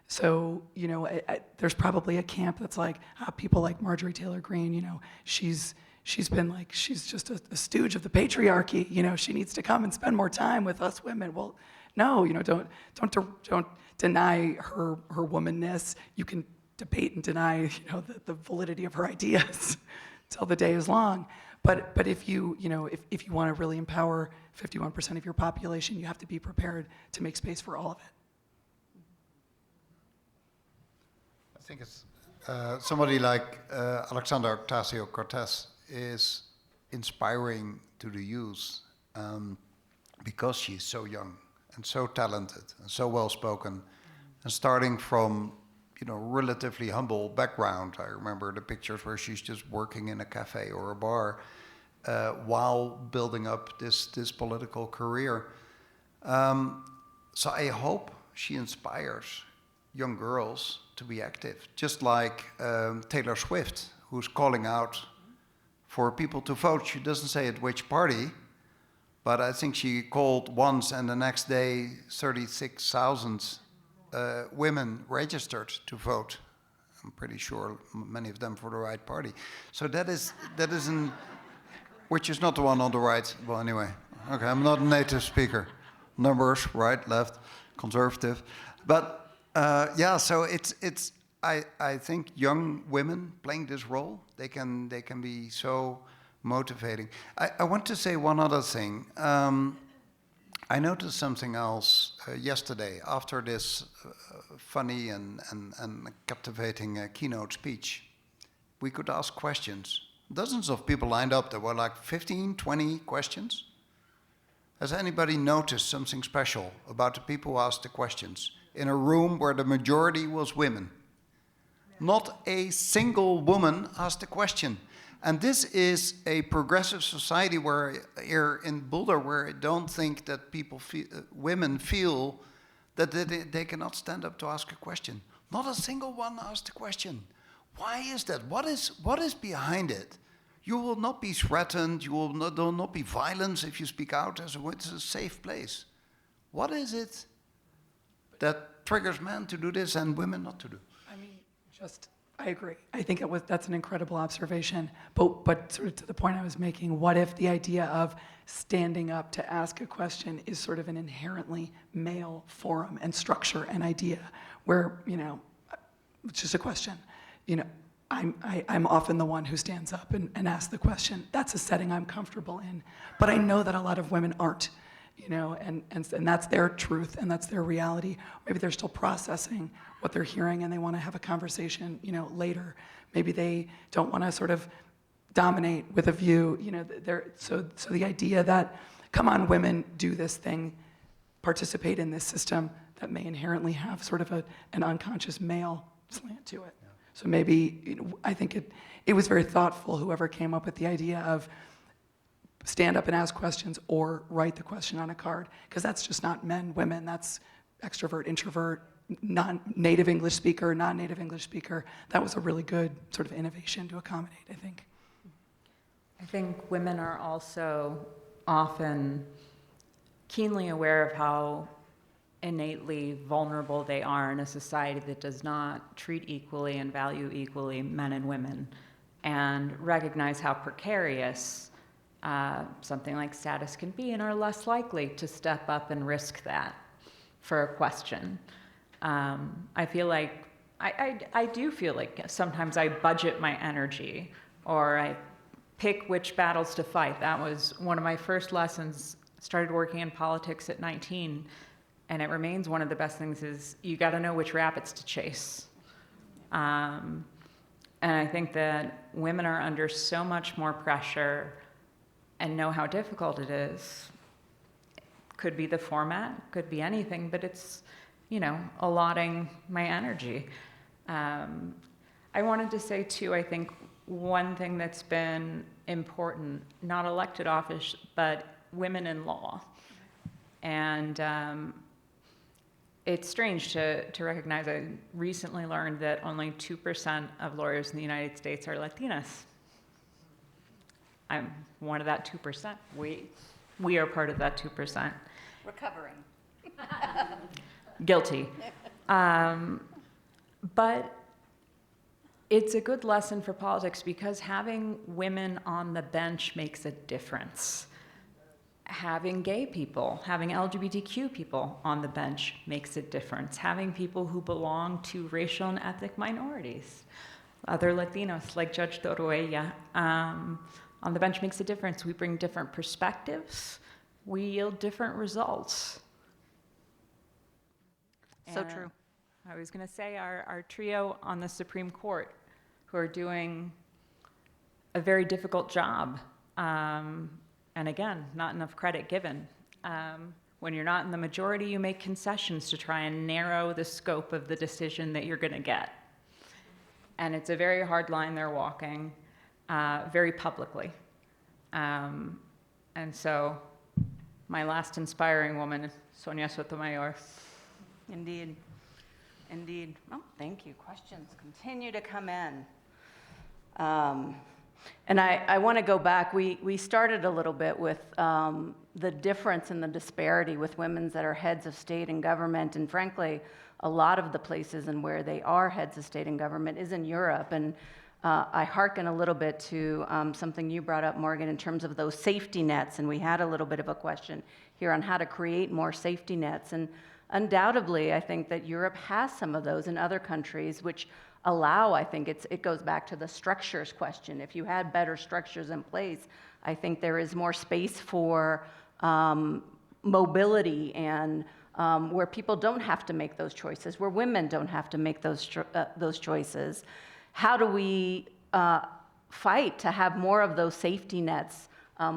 So, you know, there's probably a camp that's like, people like Marjorie Taylor Greene, you know, she's been like, she's just a stooge of the patriarchy, you know, she needs to come and spend more time with us women. Well, no, you know, don't deny her womanness. You can debate and deny, you know, the validity of her ideas till the day is long. But if you want to really empower 51% of your population, you have to be prepared to make space for all of it. I think it's somebody like Alexandra Ocasio-Cortez is inspiring to the youth because she's so young and so talented and so well-spoken, and starting from, you know, relatively humble background. I remember the pictures where she's just working in a cafe or a bar while building up this political career. So I hope she inspires young girls to be active, just like Taylor Swift, who's calling out for people to vote. She doesn't say at which party, but I think she called once and the next day 36,000 women registered to vote. I'm pretty sure many of them for the right party. So that is which is not the one on the right. Well, anyway, okay, I'm not a native speaker. Numbers, right, left, conservative. But yeah, so I think young women playing this role, they can be so motivating. I want to say one other thing. I noticed something else yesterday after this funny and captivating keynote speech. We could ask questions. Dozens of people lined up. There were like 15, 20 questions. Has anybody noticed something special about the people who asked the questions in a room where the majority was women? Not a single woman asked a question. And this is a progressive society where here in Boulder, where I don't think that women feel that they cannot stand up to ask a question. Not a single one asked a question. Why is that? What is behind it? You will not be threatened. You will not be violent if you speak out. It's a safe place. What is it that triggers men to do this and women not to do? I agree. I think that's an incredible observation. But sort of to the point I was making, what if the idea of standing up to ask a question is sort of an inherently male forum and structure and idea where, it's just a question. I'm often the one who stands up and asks the question. That's a setting I'm comfortable in. But I know that a lot of women aren't. And that's their truth and that's their reality. Maybe they're still processing what they're hearing and they want to have a conversation, later. Maybe they don't want to sort of dominate with a view, so the idea that, come on, women, do this thing, participate in this system that may inherently have sort of an unconscious male slant to it. Yeah. So maybe, I think it was very thoughtful, whoever came up with the idea of stand up and ask questions or write the question on a card, because that's just not men, women, that's extrovert, introvert, non-native English speaker, non-native English speaker. That was a really good sort of innovation to accommodate, I think. I think women are also often keenly aware of how innately vulnerable they are in a society that does not treat equally and value equally men and women, and recognize how precarious something like status can be, and are less likely to step up and risk that for a question. I feel like, I do feel like sometimes I budget my energy, or I pick which battles to fight. That was one of my first lessons. Started working in politics at 19, and it remains one of the best things is you gotta know which rabbits to chase. And I think that women are under so much more pressure and know how difficult it is. Could be the format, could be anything, but it's, allotting my energy. I wanted to say too, I think one thing that's been important, not elected office, but women in law. And it's strange to recognize, I recently learned that only 2% of lawyers in the United States are Latinas. I'm one of that 2%. We are part of that 2%. Recovering. Guilty. But it's a good lesson for politics because having women on the bench makes a difference. Having gay people, having LGBTQ people on the bench makes a difference. Having people who belong to racial and ethnic minorities, other Latinos like Judge Toruella, on the bench makes a difference. We bring different perspectives. We yield different results. So true. I was going to say our trio on the Supreme Court, who are doing a very difficult job. And again, not enough credit given. When you're not in the majority, you make concessions to try and narrow the scope of the decision that you're going to get. And it's a very hard line they're walking, very publicly. And so my last inspiring woman is Sonia Sotomayor. Indeed. Indeed. Oh, thank you. Questions continue to come in. And I want to go back. We started a little bit with the difference in the disparity with women that are heads of state and government. And frankly, a lot of the places in where they are heads of state and government is in Europe. And I hearken a little bit to something you brought up, Morgan, in terms of those safety nets. And we had a little bit of a question here on how to create more safety nets. And undoubtedly, I think that Europe has some of those in other countries, which allow, I think it goes back to the structures question. If you had better structures in place, I think there is more space for mobility and where people don't have to make those choices, where women don't have to make those choices. How do we fight to have more of those safety nets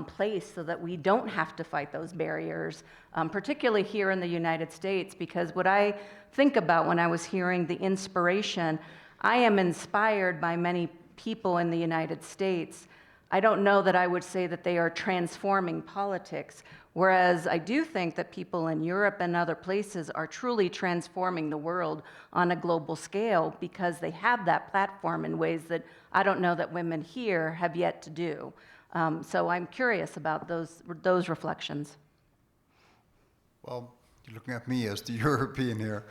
placed so that we don't have to fight those barriers, particularly here in the United States? Because what I think about when I was hearing the inspiration, I am inspired by many people in the United States. I don't know that I would say that they are transforming politics, whereas I do think that people in Europe and other places are truly transforming the world on a global scale because they have that platform in ways that I don't know that women here have yet to do. So I'm curious about those reflections. Well, you're looking at me as the European here.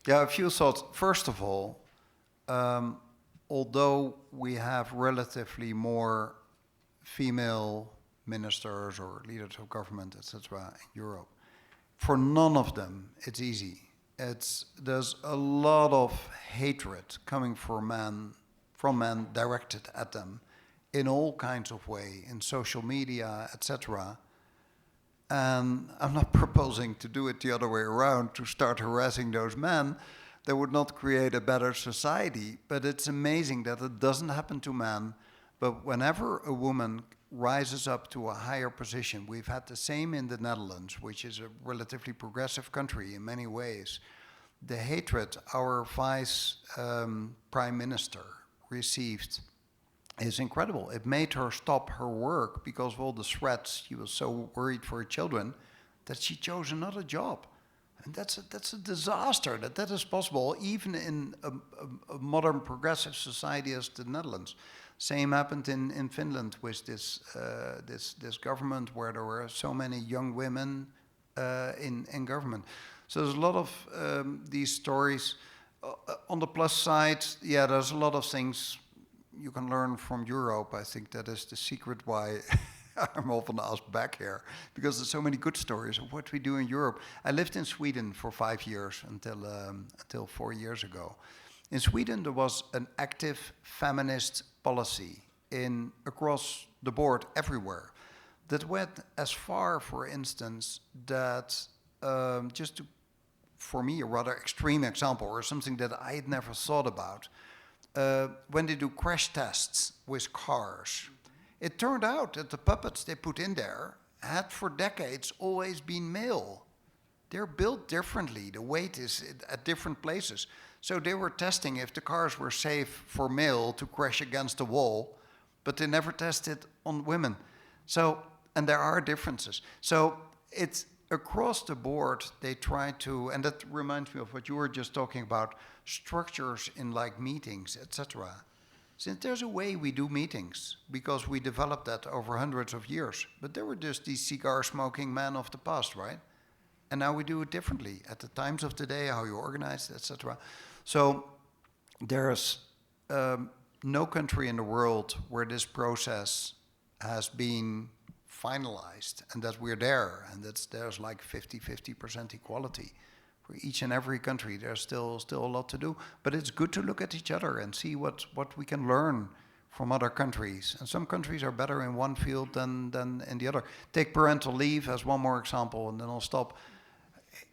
Yeah, a few thoughts. First of all, although we have relatively more female ministers or leaders of government, etc., in Europe, for none of them it's easy. There's a lot of hatred coming from men directed at them in all kinds of ways, in social media, etc. And I'm not proposing to do it the other way around, to start harassing those men. That would not create a better society. But it's amazing that it doesn't happen to men. But whenever a woman rises up to a higher position, we've had the same in the Netherlands, which is a relatively progressive country in many ways. The hatred our vice prime minister received is incredible. It made her stop her work because of all the threats. She was so worried for her children that she chose another job. And that's a disaster that is possible even in a modern progressive society as the Netherlands. Same happened in Finland with this government where there were so many young women in government. So there's a lot of these stories. On the plus side, yeah, there's a lot of things you can learn from Europe. I think that is the secret why I'm often asked back here, because there's so many good stories of what we do in Europe. I lived in Sweden for 5 years until 4 years ago. In Sweden, there was an active feminist policy across the board everywhere that went as far, for instance, that for me, a rather extreme example or something that I had never thought about, when they do crash tests with cars, it turned out that the puppets they put in there had for decades always been male. They're built differently. The weight is at different places. So they were testing if the cars were safe for male to crash against a wall, but they never tested on women. So, and there are differences. So it's across the board, they try to, and that reminds me of what you were just talking about, structures in like meetings, etc. Since there's a way we do meetings, because we developed that over hundreds of years. But there were just these cigar-smoking men of the past, right? And now we do it differently at the times of today, how you organize, etc. So there's no country in the world where this process has been finalized and that we're there, and there's like 50% equality. For each and every country, there's still a lot to do. But it's good to look at each other and see what we can learn from other countries. And some countries are better in one field than in the other. Take parental leave as one more example, and then I'll stop.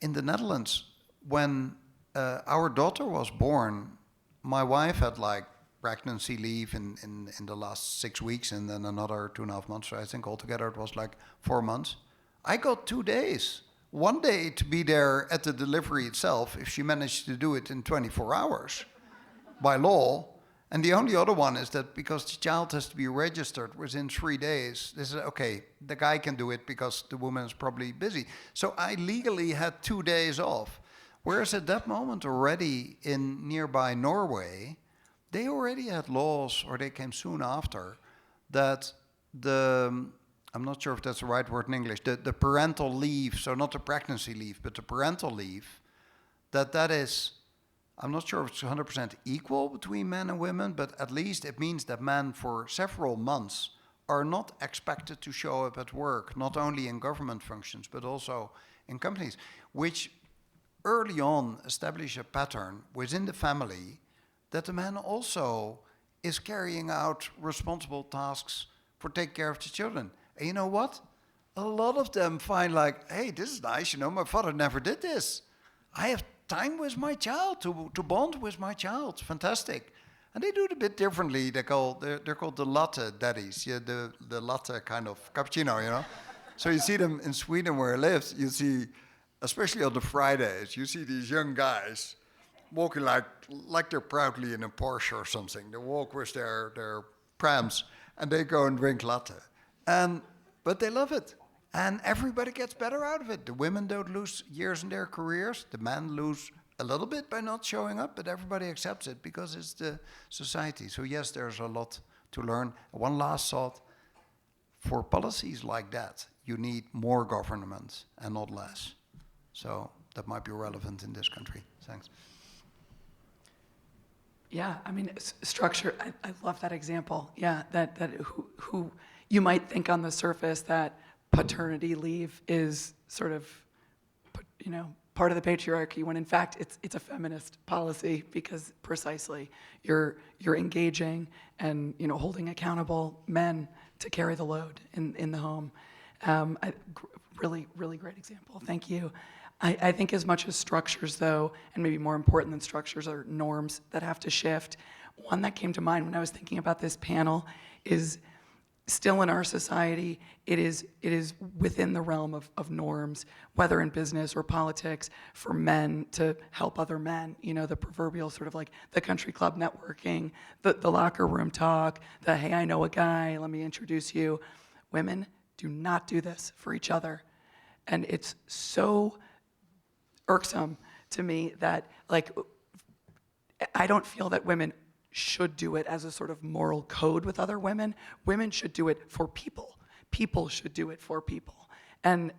In the Netherlands, when our daughter was born, my wife had like pregnancy leave in the last 6 weeks and then another 2.5 months. So I think altogether it was like 4 months. I got 2 days. 1 day to be there at the delivery itself, if she managed to do it in 24 hours by law. And the only other one is that because the child has to be registered within 3 days, they said, okay, the guy can do it because the woman is probably busy. So I legally had 2 days off. Whereas at that moment already in nearby Norway, they already had laws, or they came soon after, that I'm not sure if that's the right word in English, the parental leave, so not the pregnancy leave, but the parental leave, that is, I'm not sure if it's 100% equal between men and women, but at least it means that men for several months are not expected to show up at work, not only in government functions, but also in companies, which early on establish a pattern within the family that the man also is carrying out responsible tasks for taking care of the children. And you know what? A lot of them find like, hey, this is nice, you know, my father never did this. I have time with my child, to bond with my child. Fantastic. And they do it a bit differently. They're called the latte daddies, yeah, the latte kind of cappuccino, you know. So you see them in Sweden where I live, you see, especially on the Fridays, you see these young guys walking like they're proudly in a Porsche or something. They walk with their prams and they go and drink latte. But they love it. And everybody gets better out of it. The women don't lose years in their careers. The men lose a little bit by not showing up, but everybody accepts it because it's the society. So yes, there's a lot to learn. One last thought. For policies like that, you need more government and not less. So that might be relevant in this country. Thanks. Yeah, I mean, structure, I love that example. Yeah, that who you might think on the surface that paternity leave is sort of, you know, part of the patriarchy, when in fact it's a feminist policy, because precisely you're engaging and, you know, holding accountable men to carry the load in the home. Really great example. Thank you. I think as much as structures, though, and maybe more important than structures, are norms that have to shift. One that came to mind when I was thinking about this panel is, still in our society, it is within the realm of norms, whether in business or politics, for men to help other men. You know, the proverbial sort of like the country club networking, the locker room talk, the hey, I know a guy, let me introduce you. Women do not do this for each other. And it's so irksome to me that, like, I don't feel that women should do it as a sort of moral code with other women. Women should do it for people. People should do it for people. And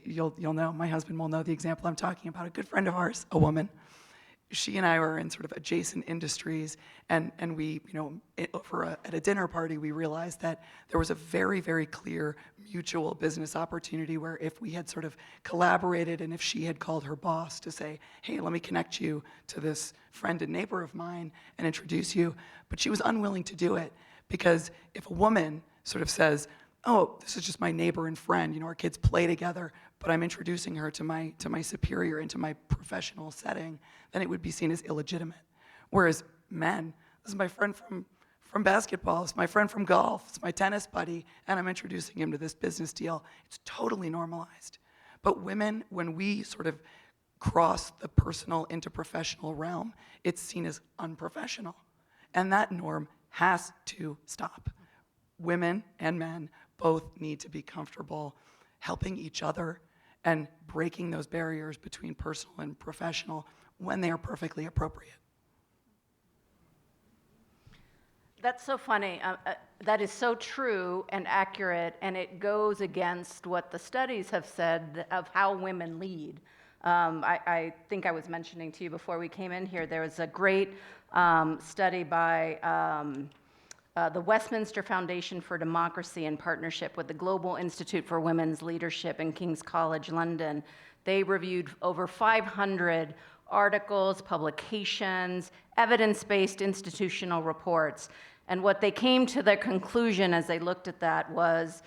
you'll know, my husband will know the example I'm talking about. A good friend of ours, a woman, she and I were in sort of adjacent industries, and we, you know, at a dinner party, we realized that there was a very, very clear mutual business opportunity where if we had sort of collaborated, and if she had called her boss to say, hey, let me connect you to this friend and neighbor of mine and introduce you, but she was unwilling to do it, because if a woman sort of says, oh, this is just my neighbor and friend, you know, our kids play together, but I'm introducing her to my superior into my professional setting, then it would be seen as illegitimate. Whereas men, this is my friend from basketball, it's my friend from golf, it's my tennis buddy, and I'm introducing him to this business deal. It's totally normalized. But women, when we sort of cross the personal into professional realm, it's seen as unprofessional. And that norm has to stop. Women and men both need to be comfortable helping each other and breaking those barriers between personal and professional when they are perfectly appropriate. That's so funny. That is so true and accurate, and it goes against what the studies have said of how women lead. I think I was mentioning to you before we came in here, there was a great study by the Westminster Foundation for Democracy in partnership with the Global Institute for Women's Leadership in King's College London. They reviewed over 500 articles, publications, evidence-based institutional reports. And what they came to their conclusion as they looked at that was,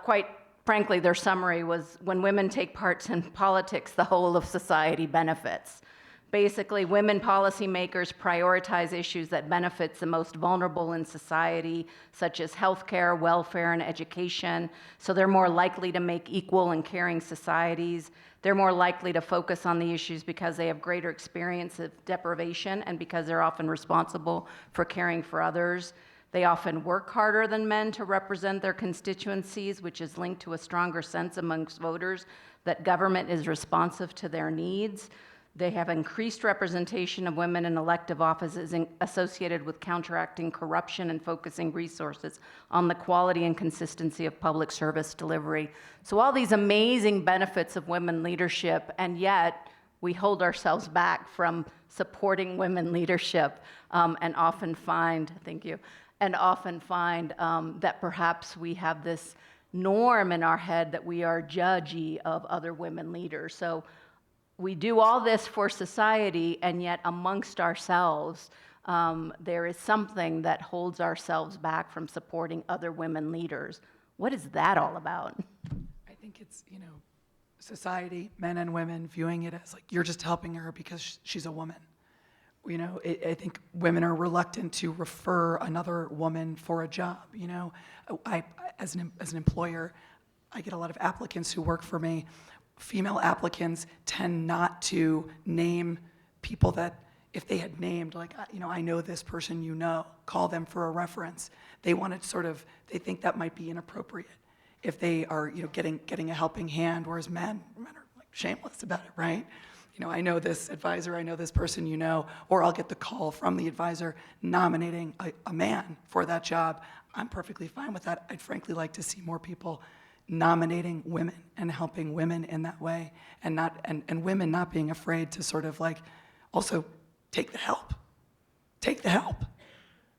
quite frankly, their summary was, when women take part in politics, the whole of society benefits. Basically, women policymakers prioritize issues that benefits the most vulnerable in society, such as healthcare, welfare, and education. So they're more likely to make equal and caring societies. They're more likely to focus on the issues because they have greater experience of deprivation and because they're often responsible for caring for others. They often work harder than men to represent their constituencies, which is linked to a stronger sense amongst voters that government is responsive to their needs. They have increased representation of women in elective offices associated with counteracting corruption and focusing resources on the quality and consistency of public service delivery. So all these amazing benefits of women leadership, and yet we hold ourselves back from supporting women leadership, and often find, thank you, and often find that perhaps we have this norm in our head that we are judgy of other women leaders. So we do all this for society, and yet amongst ourselves, there is something that holds ourselves back from supporting other women leaders. What is that all about? I think it's, society, men and women, viewing it as like, you're just helping her because she's a woman. I think women are reluctant to refer another woman for a job. As an employer, I get a lot of applicants who work for me. Female applicants tend not to name people that, if they had named, like, I know this person, call them for a reference. They want to they think that might be inappropriate if they are, getting a helping hand, whereas men are like shameless about it, right? I know this advisor, I know this person, or I'll get the call from the advisor nominating a man for that job. I'm perfectly fine with that. I'd frankly like to see more people nominating women and helping women in that way, and women not being afraid to also take the help. Take the help.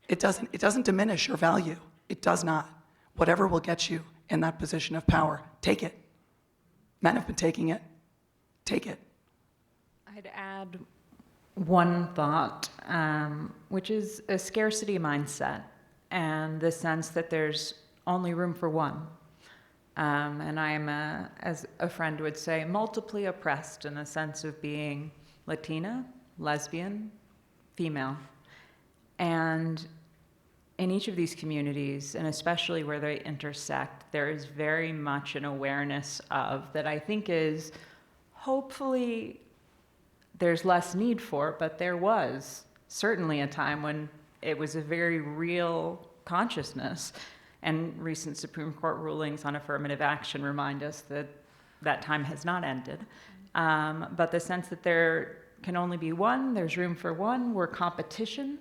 It doesn't diminish your value. It does not. Whatever will get you in that position of power, take it. Men have been taking it. Take it. I'd add one thought, which is a scarcity mindset and the sense that there's only room for one. And I'm, as a friend would say, multiply oppressed in the sense of being Latina, lesbian, female. And in each of these communities, and especially where they intersect, there is very much an awareness of that I think is hopefully there's less need for, but there was certainly a time when it was a very real consciousness. And recent Supreme Court rulings on affirmative action remind us that that time has not ended. But the sense that there can only be one, there's room for one, we're competition.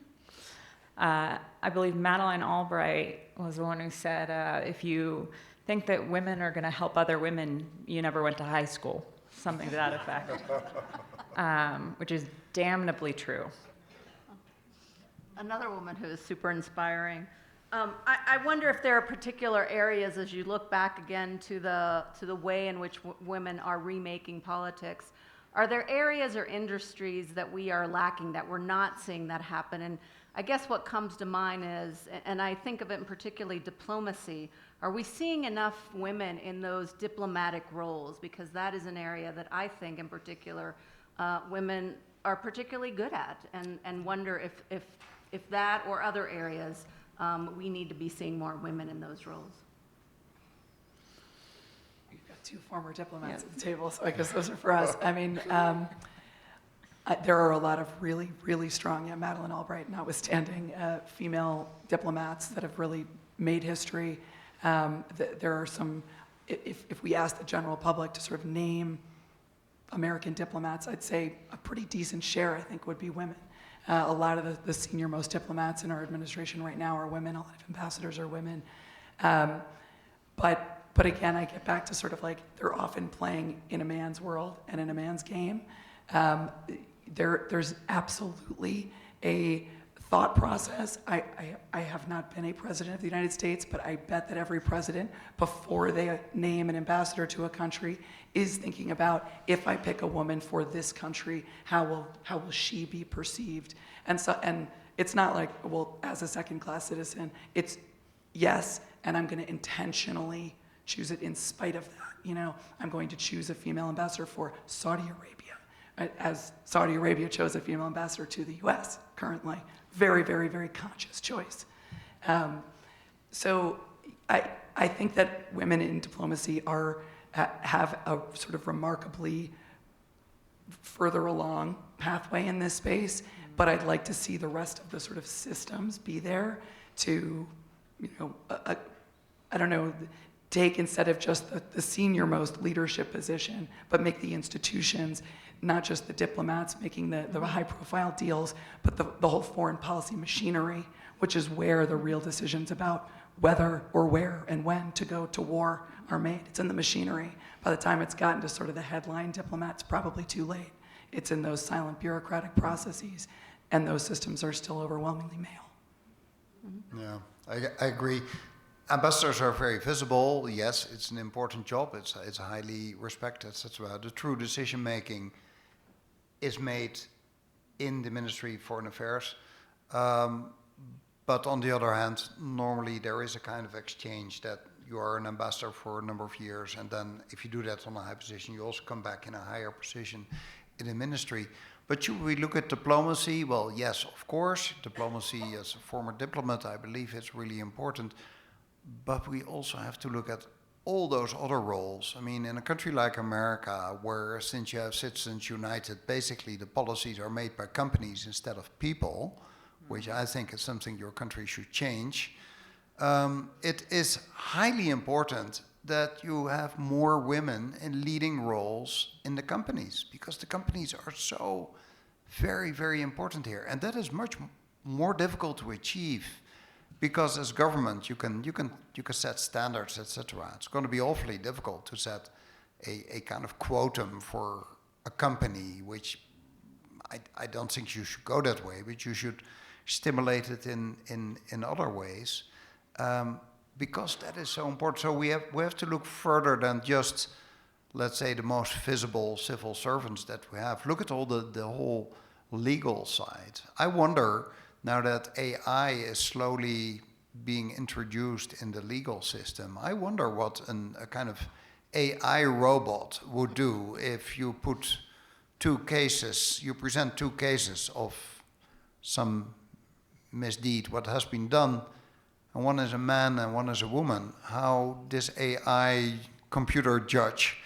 I believe Madeleine Albright was the one who said, if you think that women are gonna help other women, you never went to high school, something to that effect, which is damnably true. Another woman who is super inspiring. I wonder if there are particular areas, as you look back again to the way in which women are remaking politics, are there areas or industries that we are lacking, that we're not seeing that happen? And I guess what comes to mind is, and I think of it in particularly diplomacy, are we seeing enough women in those diplomatic roles? Because that is an area that I think in particular women are particularly good at, and wonder if that or other areas we need to be seeing more women in those roles. We've got two former diplomats at the table, so I guess those are for us. I mean, there are a lot of really, really strong, Madeleine Albright notwithstanding, female diplomats that have really made history. There are some, if we ask the general public to sort of name American diplomats, I'd say a pretty decent share, I think, would be women. A lot of the senior most diplomats in our administration right now are women. A lot of ambassadors are women. But again, I get back to sort of like, they're often playing in a man's world and in a man's game. There's absolutely a thought process. I have not been a president of the United States, but I bet that every president, before they name an ambassador to a country, is thinking about, if I pick a woman for this country, how will she be perceived? And it's not like, well, as a second-class citizen, it's yes, and I'm going to intentionally choose it in spite of that. I'm going to choose a female ambassador for Saudi Arabia, as Saudi Arabia chose a female ambassador to the U.S. currently. Very, very, very conscious choice. So I think that women in diplomacy have a sort of remarkably further along pathway in this space, but I'd like to see the rest of the sort of systems be there to, I don't know, take, instead of just the senior most leadership position, but make the institutions, not just the diplomats making the high profile deals, but the whole foreign policy machinery, which is where the real decisions about whether or where and when to go to war are made. It's in the machinery. By the time it's gotten to sort of the headline diplomat, it's probably too late. It's in those silent bureaucratic processes, and those systems are still overwhelmingly male. Yeah, I agree. ambassadors are very visible. Yes, it's an important job. It's highly respected, etc. The true decision making is made in the Ministry of Foreign Affairs. But on the other hand, normally there is a kind of exchange that you are an ambassador for a number of years, and then if you do that on a high position, you also come back in a higher position in the ministry. But should we look at diplomacy? Well, yes, of course. Diplomacy, as a former diplomat, I believe it's really important. But we also have to look at all those other roles. I mean, in a country like America, where since you have Citizens United, basically the policies are made by companies instead of people, which I think is something your country should change. It is highly important that you have more women in leading roles in the companies, because the companies are so very, very important here. And that is much more difficult to achieve, because as government, you can set standards, etc. It's going to be awfully difficult to set a kind of quotum for a company, which I don't think you should go that way, but you should stimulate it in other ways, because that is so important. So we have to look further than just, let's say, the most visible civil servants that we have. Look at all the whole legal side. I wonder, now that AI is slowly being introduced in the legal system, I wonder what a kind of AI robot would do if you put you present two cases of some misdeed, what has been done, and one is a man and one is a woman, how this AI computer judge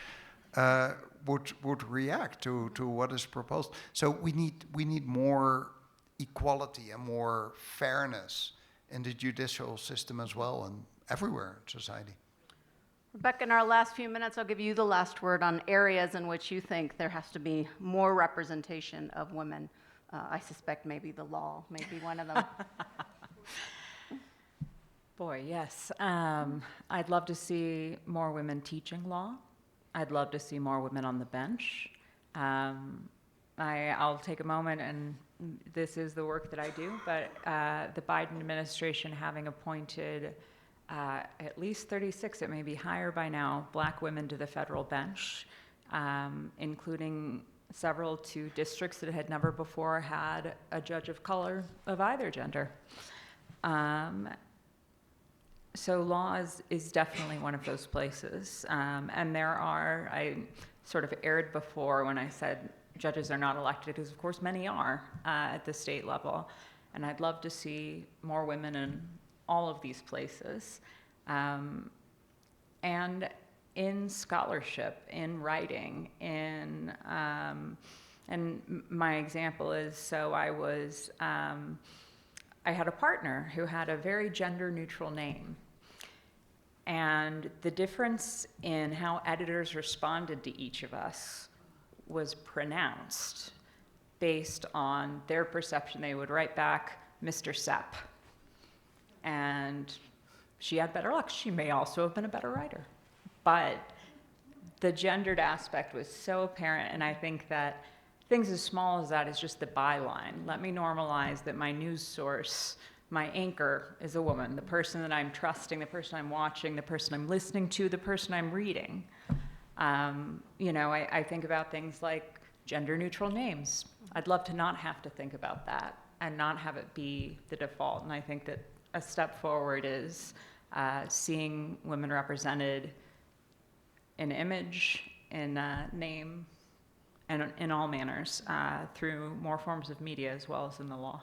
would react to what is proposed. So we need more equality and more fairness in the judicial system as well, and everywhere in society. Rebecca, in our last few minutes, I'll give you the last word on areas in which you think there has to be more representation of women. I suspect maybe the law may be one of them. Boy, yes. I'd love to see more women teaching law. I'd love to see more women on the bench. I'll take a moment, and this is the work that I do, but the Biden administration having appointed at least 36, it may be higher by now, Black women to the federal bench, including several to districts that had never before had a judge of color of either gender. So law is definitely one of those places. And I sort of erred before when I said judges are not elected, because of course many are at the state level. And I'd love to see more women in all of these places. And in scholarship, in writing, and my example is, so I had a partner who had a very gender-neutral name. And the difference in how editors responded to each of us was pronounced based on their perception. They would write back, Mr. Sepp. And she had better luck. She may also have been a better writer. But the gendered aspect was so apparent, and I think that things as small as that is just the byline. Let me normalize that my news source, my anchor, is a woman, the person that I'm trusting, the person I'm watching, the person I'm listening to, the person I'm reading. I think about things like gender-neutral names. I'd love to not have to think about that and not have it be the default. And I think that a step forward is seeing women represented in image, in name, and in all manners through more forms of media as well as in the law.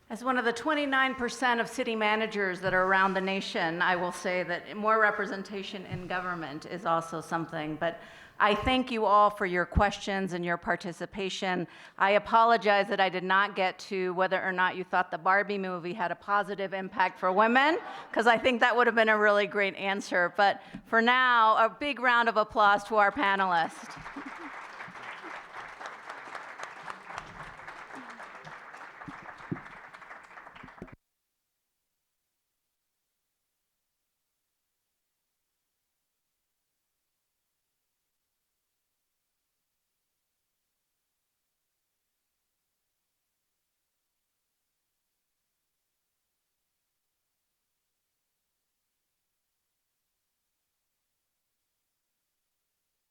As one of the 29% of city managers that are around the nation, I will say that more representation in government is also something. But I thank you all for your questions and your participation. I apologize that I did not get to whether or not you thought the Barbie movie had a positive impact for women, because I think that would have been a really great answer. But for now, a big round of applause to our panelists.